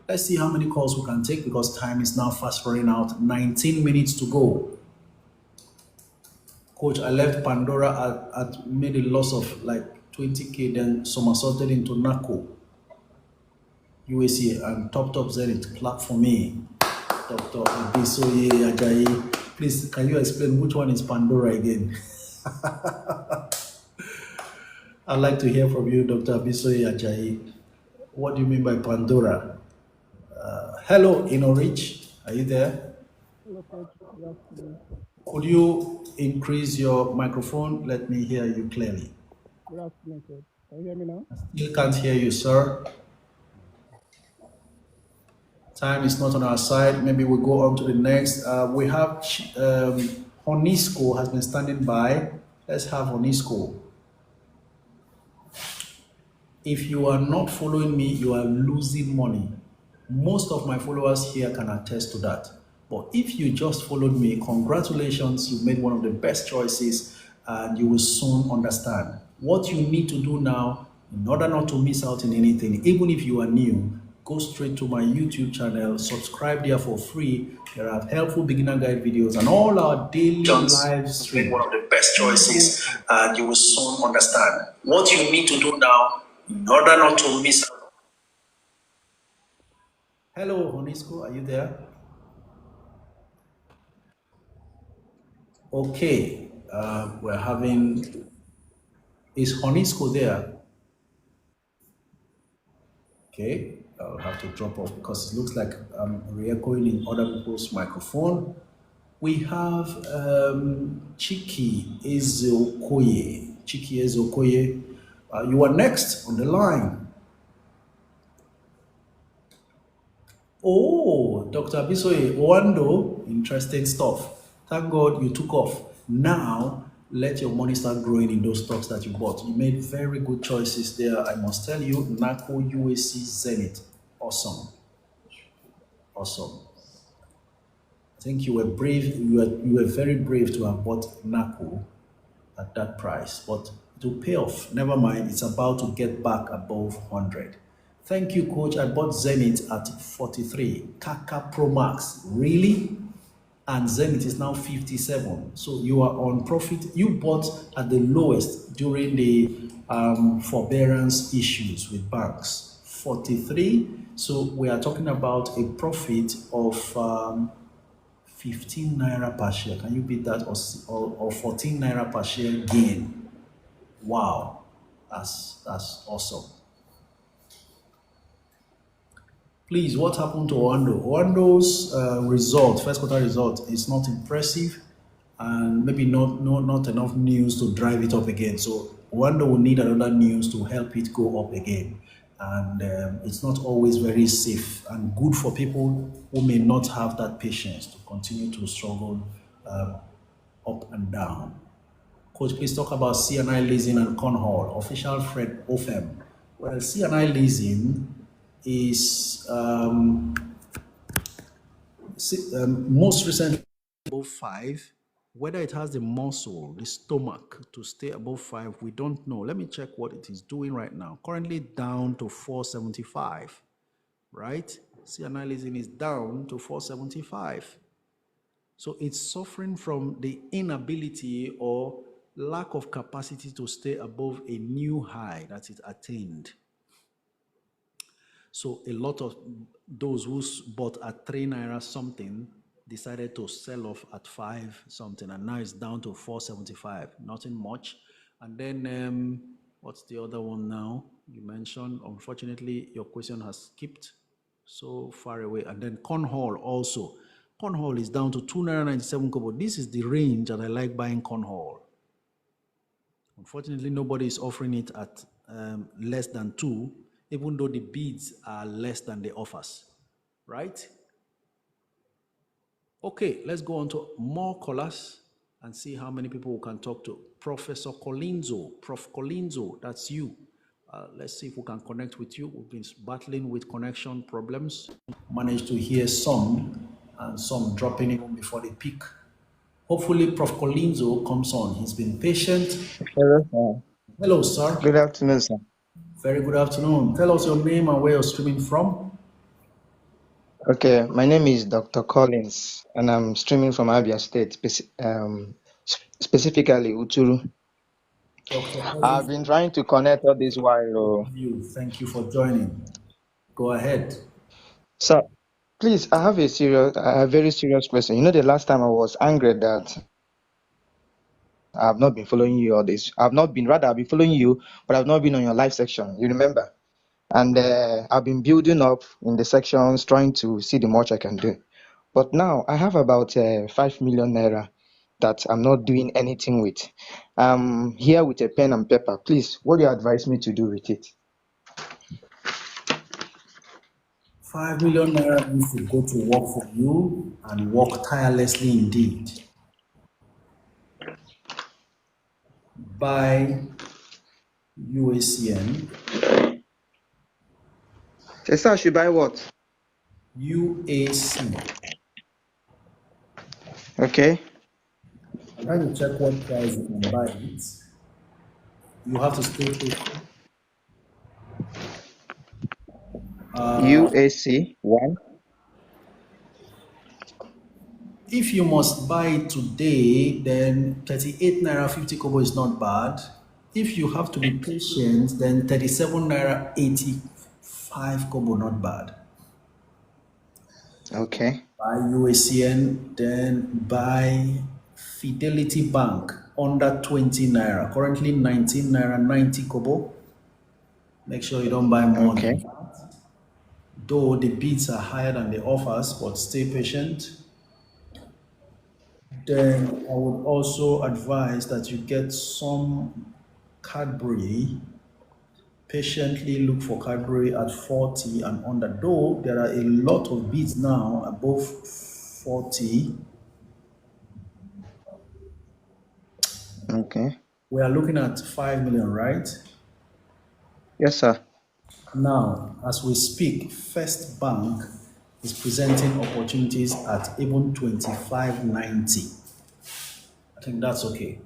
Let's see how many calls we can take because time is now fast running out. 19 minutes to go. Coach, I left Pandora at made a loss of like 20K, then somersaulted into NACO, USA, and top Zenith. Clap for me. Dr. Abisoye Ajayi. Please, can you explain which one is Pandora again? I'd like to hear from you, Dr. Abisoye Ajayi. What do you mean by Pandora? Hello, Inorich. Are you there? Hello, Coach. Good afternoon. Could you increase your microphone? Let me hear you clearly. Good afternoon, Coach. Can you hear me now? Still can't hear you, sir. Time is not on our side. Maybe we'll go on to the next. We have Honisco has been standing by. Let's have Honisco. If you are not following me, you are losing money. Most of my followers here can attest to that. But if you just followed me, congratulations, you made one of the best choices and you will soon understand. What you need to do now, in order not to miss out on anything, even if you are new, go straight to my YouTube channel, subscribe there for free. There are helpful beginner guide videos and all our daily live stream. Make one of the best choices and you will soon understand. What you need to do now, in order not to miss out. Hello, Honisco, are you there? Okay, we're having, is Honisco there? Okay, I'll have to drop off because it looks like I'm re-echoing in other people's microphone. We have Chiki Ezeokoye. Chiki Ezeokoye, you are next on the line. Oh, Dr. Abisoye, Owando, interesting stuff. Thank God you took off. Now, let your money start growing in those stocks that you bought. You made very good choices there. I must tell you, NACO, USC, Zenith. Awesome. Awesome. I think you were brave. You were very brave to have bought NACO at that price. But it will pay off. Never mind. It's about to get back above 100. Thank you, Coach. I bought Zenith at 43. Kaka Pro Max. Really? And Zenith is now 57. So you are on profit. You bought at the lowest during the forbearance issues with banks. 43. So we are talking about a profit of 15 naira per share. Can you beat that? Or 14 naira per share gain? Wow. That's awesome. Please, what happened to Owando? Owando's result, first quarter result, is not impressive, and maybe not enough news to drive it up again. So Owando will need another news to help it go up again, and it's not always very safe and good for people who may not have that patience to continue to struggle up and down. Coach, please talk about CNI leasing and Cornhall. Official Fred Ofem. Well, CNI leasing is most recently above 5. Whether it has the muscle, the stomach to stay above 5, we don't know. Let me check what it is doing right now. Currently down to 475, right? CNI leasing is down to 475. So it's suffering from the inability or lack of capacity to stay above a new high that it attained. So a lot of those who bought at 3 naira something decided to sell off at 5 something, and now it's down to 475. Nothing much. And then what's the other one now? You mentioned, unfortunately, your question has skipped so far away. And then Cornhall also. Cornhall is down to 297 kobo. This is the range that I like buying Cornhall. Unfortunately, nobody is offering it at less than 2. Even though the bids are less than the offers, right? Okay, let's go on to more callers and see how many people we can talk to. Professor Colinzo, Prof. Colinzo, that's you. Let's see if we can connect with you. We've been battling with connection problems. Managed to hear some and some dropping in before they peak. Hopefully, Prof. Colinzo comes on. He's been patient. Hello, sir. Hello, sir. Good afternoon, sir. Very good afternoon. Tell us your name and where you're streaming from. Okay, my name is Dr. Collins, and I'm streaming from Abia State, specifically Uturu. Dr. I've been trying to connect all this while. Thank you for joining. Go ahead. Sir, please, I have a very serious question. You know, the last time I was angry that I have not been following you all this. I've been following you, but I've not been on your live section. You remember? And I've been building up in the sections, trying to see the much I can do. But now I have about 5 million naira that I'm not doing anything with. I'm here with a pen and paper. Please, what do you advise me to do with it? 5 million naira needs to go to work for you and work tirelessly indeed. Buy UACN. Yes, sir, I should buy what? UAC. Okay. I'm trying to check what price you can buy it. You have to stay patient. UAC 1. If you must buy it today, then 38 naira 50 kobo is not bad. If you have to be patient, then 37 naira 85 kobo not bad. Okay. Buy UACN, then buy Fidelity Bank under 20 naira. Currently 19 naira 90 kobo. Make sure you don't buy more than that. Though the bids are higher than the offers, but stay patient. Then I would also advise that you get some Cadbury. Patiently look for Cadbury at 40 and under. Though there are a lot of bids now above 40. Okay. We are looking at 5 million, right? Yes, sir. Now, as we speak, First Bank is presenting opportunities at even 25.90. I think that's okay.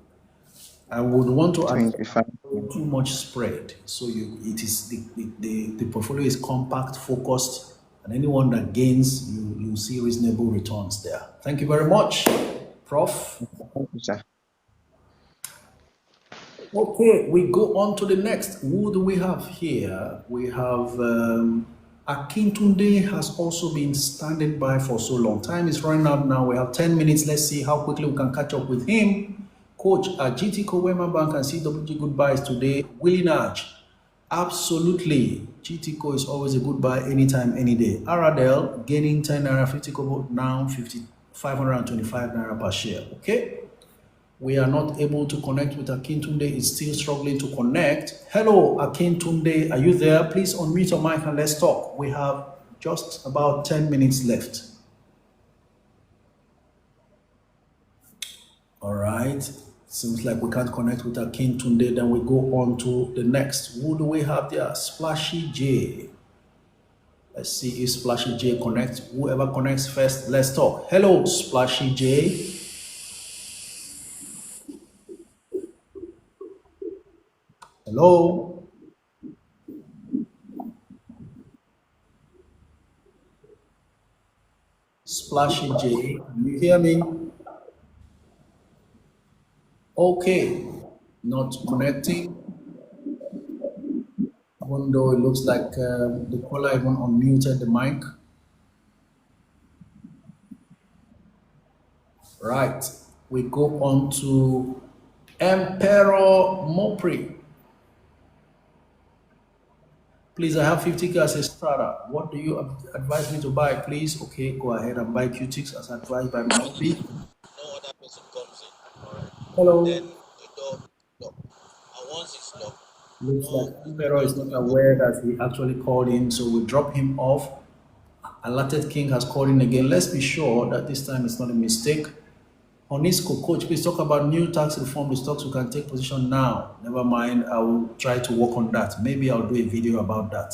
I would want to avoid too much spread, so it is the portfolio is compact, focused, and anyone that gains, you see reasonable returns there. Thank you very much, Prof. Thank you, sir. Okay, we go on to the next. Who do we have here? We have Akintunde has also been standing by for so long. Time is running out now. We have 10 minutes. Let's see how quickly we can catch up with him. Coach, at GT Wema Bank and CWG goodbyes today. Willie Nudge. Absolutely. GTCO is always a good buy anytime, any day. Aradel gaining 10 naira 50 kobo, now 525 naira per share. Okay. We are not able to connect with Akintunde. It's still struggling to connect. Hello, Akintunde. Are you there? Please unmute your mic and let's talk. We have just about 10 minutes left. All right. Seems like we can't connect with Akintunde. Then we go on to the next. Who do we have there? Splashy J. Let's see if Splashy J connects. Whoever connects first, let's talk. Hello, Splashy J. Hello? Splashy J, can you hear me? Okay, not connecting. Even though it looks like the caller even unmuted the mic. Right, we go on to Emperor Mopri. Please, I have 50K as a starter. What do you advise me to buy, please? Okay, go ahead and buy Q-Tix as advised by Mopri. No other person comes in. All right. Hello. Then the door locked. And once it's locked, looks like Emperor is not aware that he actually called in, so we'll drop him off. Alerted King has called in again. Let's be sure that this time it's not a mistake. Onisco, coach, please talk about new tax reform, the stocks we can take position now. Never mind, I will try to work on that. Maybe I'll do a video about that.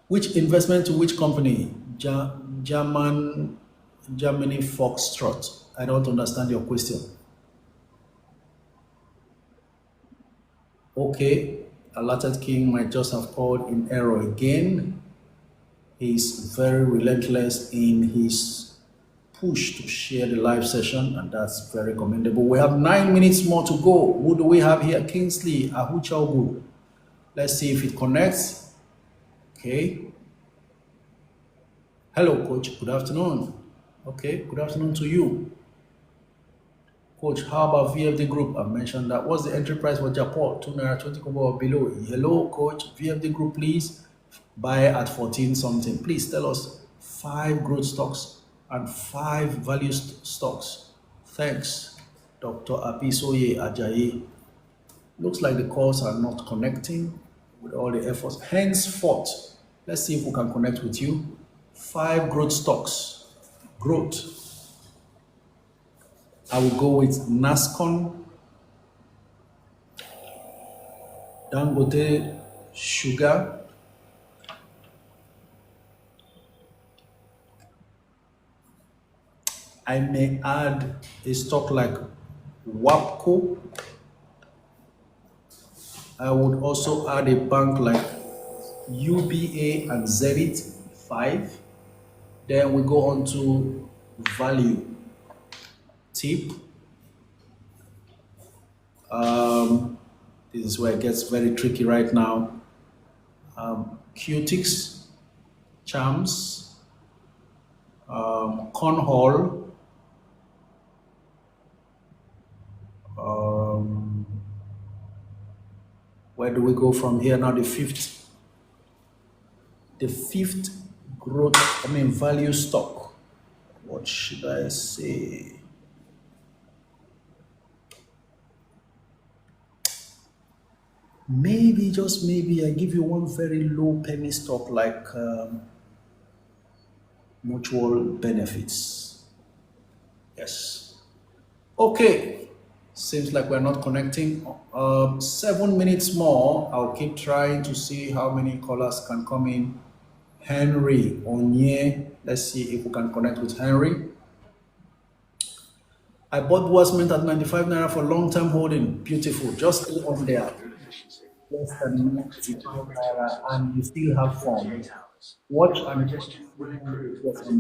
Which investment to which company? Germany Foxtrot. I don't understand your question. Okay, Alerted King might just have called in error again. He's very relentless in his push to share the live session, and that's very commendable. We have 9 minutes more to go. Who do we have here? Kingsley Ahuchaugu. Let's see if it connects. Okay. Hello, coach. Good afternoon. Okay, good afternoon to you. Coach, how about VFD Group? I mentioned that. What's the entry price for Japan? 2 naira 20 kobo or below. Hello, coach. VFD Group, please buy at 14 something. Please tell us 5 growth stocks and 5 value stocks. Thanks, Dr. Abisoye Ajayi. Looks like the calls are not connecting with all the efforts. Henceforth, let's see if we can connect with you. 5 growth stocks. Growth. I will go with Nascon, Dangote Sugar, I may add a stock like WAPCO. I would also add a bank like UBA and Zenith 5. Then we go on to value. Tip. This is where it gets very tricky right now. Cutics, Charms, Cornhole, where do we go from here now? The fifth growth, value stock. What should I say? Maybe, just maybe, I give you one very low penny stock like mutual benefits. Yes. Okay. Seems like we're not connecting. 7 minutes more. I'll keep trying to see how many callers can come in. Henry Onye. Let's see if we can connect with Henry. I bought Wasment at 95 naira for long-term holding. Beautiful. Just stay on there. Less than 95 naira, and you still have fun. Watch and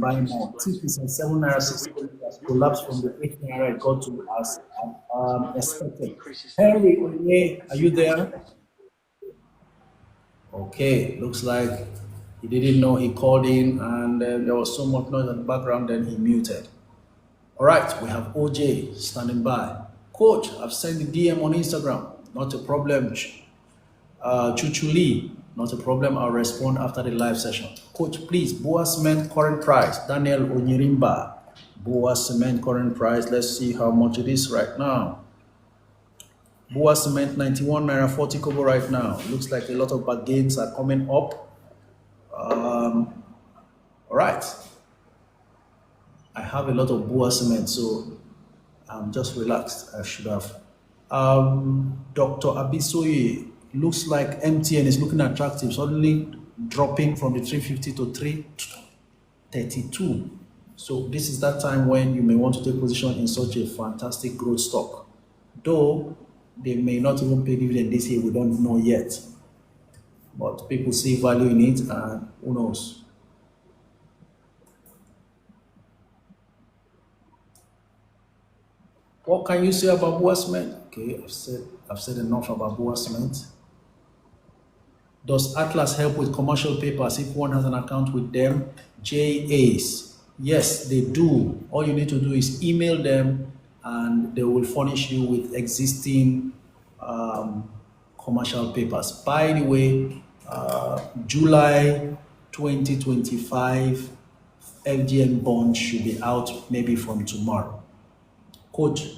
buy more. TPs on 7 naira 6 has collapsed from the 8 naira it got to as expected. Henry, are you there? Okay, looks like he didn't know he called in, and there was so much noise in the background, then he muted. All right, we have OJ standing by. Coach, I've sent the DM on Instagram. Not a problem. Chuchuli, not a problem. I'll respond after the live session. Coach, please, Boa Cement current price. Daniel Onyirimba, Boa Cement current price. Let's see how much it is right now. Boa Cement 91 naira 40 kobo right now. Looks like a lot of bargains are coming up. All right. I have a lot of Boa Cement, so I'm just relaxed. I should have. Dr. Abisoye, looks like MTN is looking attractive, suddenly dropping from the 350 to 332. So this is that time when you may want to take position in such a fantastic growth stock. Though they may not even pay dividend this year, we don't know yet. But people see value in it, and who knows. What can you say about Boa Cement? Okay, I've said enough about Boa Cement. Does Atlas help with commercial papers if one has an account with them? JAs. Yes, they do. All you need to do is email them and they will furnish you with existing commercial papers. By the way, July 2025 FGN bond should be out maybe from tomorrow. Coach,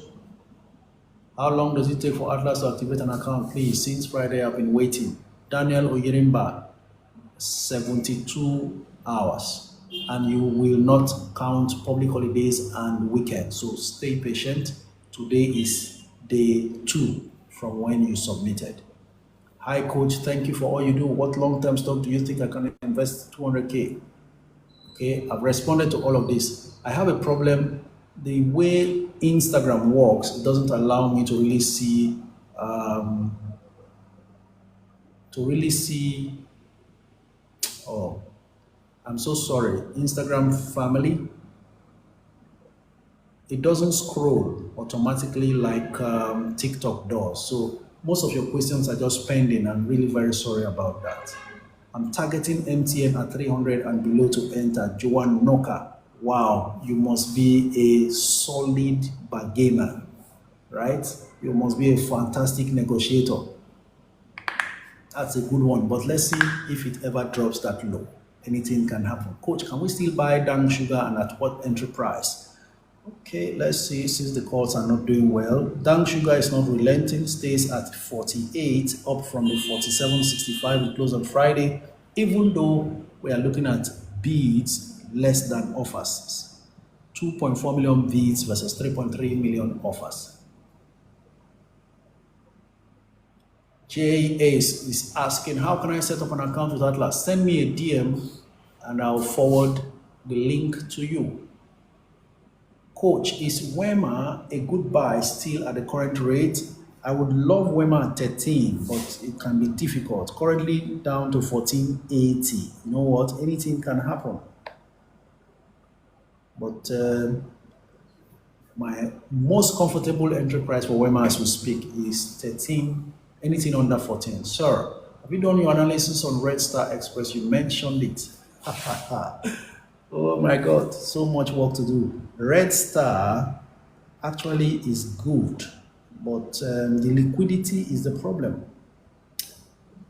how long does it take for Atlas to activate an account? Please, since Friday I've been waiting. Daniel Oyerimba, 72 hours. and you will not count public holidays and weekends. So stay patient. Today is day 2 from when you submitted. Hi, coach. Thank you for all you do. What long-term stock do you think I can invest 200K? Okay, I've responded to all of this. I have a problem. The way Instagram works, it doesn't allow me to really see oh, I'm so sorry, Instagram family. It doesn't scroll automatically like TikTok does. So most of your questions are just pending. I'm really very sorry about that. I'm targeting MTN at 300 and below to enter. Joan Noka. Wow, you must be a solid bargainer, right? You must be a fantastic negotiator. That's a good one, but let's see if it ever drops that low. Anything can happen. Coach, can we still buy Dang Sugar and at what entry price? Okay, let's see, since the calls are not doing well. Dang Sugar is not relenting, stays at 48, up from the 47.65 we closed on Friday, even though we are looking at bids less than offers. 2.4 million bids versus 3.3 million offers. JAS is asking, how can I set up an account with Atlas? Send me a DM and I'll forward the link to you. Coach, is Wema a good buy still at the current rate? I would love Wema at 13, but it can be difficult. Currently down to 1480. You know what? Anything can happen. But my most comfortable entry price for Wema as we speak is 13, anything under 14. Sir, have you done your analysis on Red Star Express? You mentioned it. Oh my God, so much work to do. Red Star actually is good, but the liquidity is the problem.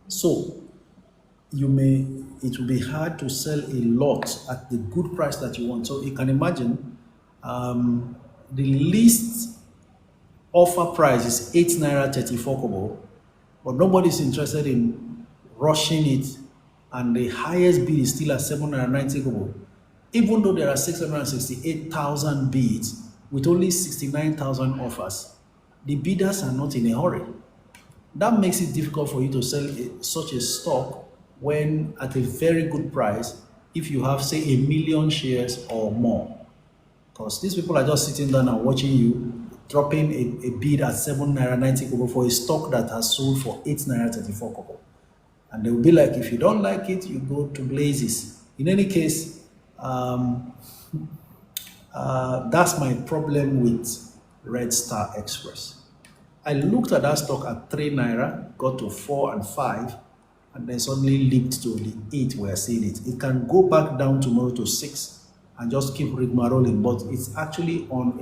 So it will be hard to sell a lot at the good price that you want. So you can imagine the least offer price is 8 naira 34 kobo, but nobody's interested in rushing it, and the highest bid is still at 7 naira 90 kobo. Even though there are 668,000 bids with only 69,000 offers, the bidders are not in a hurry. That makes it difficult for you to sell such a stock when at a very good price, if you have, say, 1 million shares or more. Because these people are just sitting down and watching you dropping a bid at 7 naira 90 kobo for a stock that has sold for 8 naira 34 kobo. And they will be like, if you don't like it, you go to blazes. In any case, that's my problem with Red Star Express. I looked at that stock at 3 naira, got to 4 and 5, and then suddenly leaped to the 8 where I see it. It can go back down tomorrow to 6 and just keep rigmaroling, but it's actually on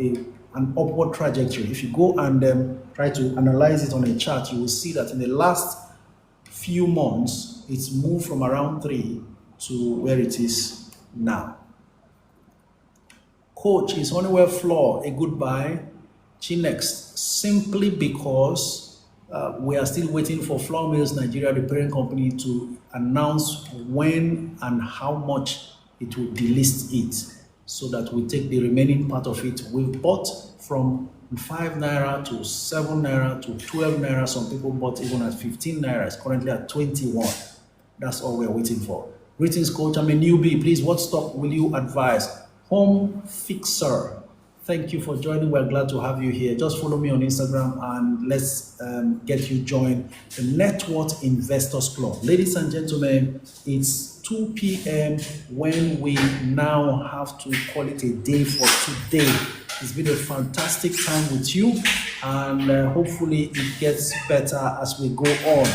an upward trajectory. If you go and try to analyze it on a chart, you will see that in the last few months, it's moved from around 3 to where it is now. Coach, is Honeywell Floor a good buy? Chinex, simply because we are still waiting for Flour Mills Nigeria, the parent company, to announce when and how much it will delist it, so that we take the remaining part of it. We've bought from 5 naira to 7 naira to 12 naira. Some people bought even at 15 naira. It's currently at 21. That's all we're waiting for. Greetings, coach. I'm a newbie. Please, what stock will you advise? Home Fixer. Thank you for joining. We're glad to have you here. Just follow me on Instagram and let's get you joined the Net Worth Investors Club. Ladies and gentlemen, it's 2 p.m. when we now have to call it a day for today. It's been a fantastic time with you, and hopefully it gets better as we go on.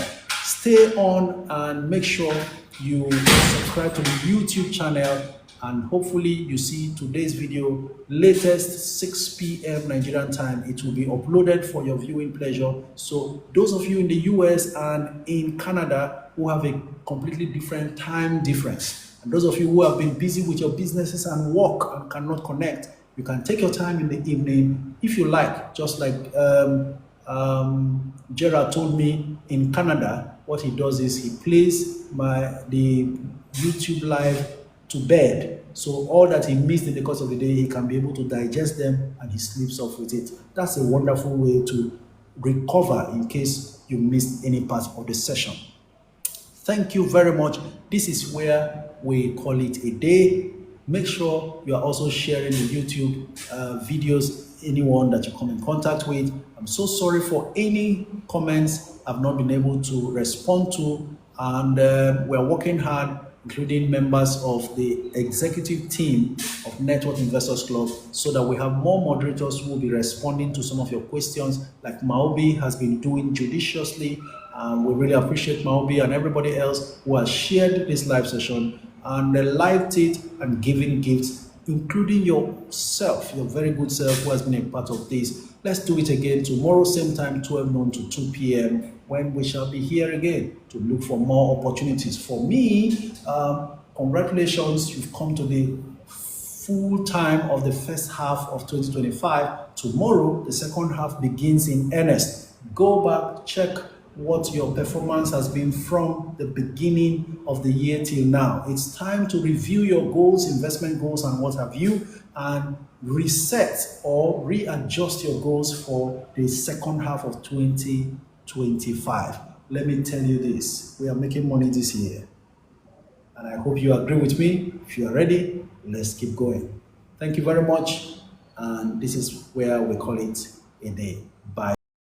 Stay on and make sure you subscribe to the YouTube channel, and hopefully you see today's video latest 6 p.m. Nigerian time. It will be uploaded for your viewing pleasure. So those of you in the US and in Canada who have a completely different time difference, and those of you who have been busy with your businesses and work and cannot connect, you can take your time in the evening if you like. Just like Gerard told me in Canada, what he does is he plays the YouTube live to bed, So all that he missed in the course of the day, he can be able to digest them and he sleeps off with it. That's a wonderful way to recover in case you missed any part of the session. Thank you very much. This is where we call it a day. Make sure you are also sharing the YouTube videos, anyone that you come in contact with. I'm so sorry for any comments I've not been able to respond to, and we're working hard, including members of the executive team of Network Investors Club, so that we have more moderators who will be responding to some of your questions, like Maobi has been doing judiciously. We really appreciate Maobi and everybody else who has shared this live session and liked it and given gifts, including yourself, your very good self who has been a part of this. Let's do it again tomorrow, same time, 12 noon to 2 p.m., when we shall be here again to look for more opportunities. For me, congratulations, you've come to the full time of the first half of 2025. Tomorrow, the second half begins in earnest. Go back, check what your performance has been from the beginning of the year till now. It's time to review your goals, investment goals, and what have you, and reset or readjust your goals for the second half of 2025. Let me tell you this, we are making money this year. And I hope you agree with me. If you are ready, let's keep going. Thank you very much. And this is where we call it a day. Bye.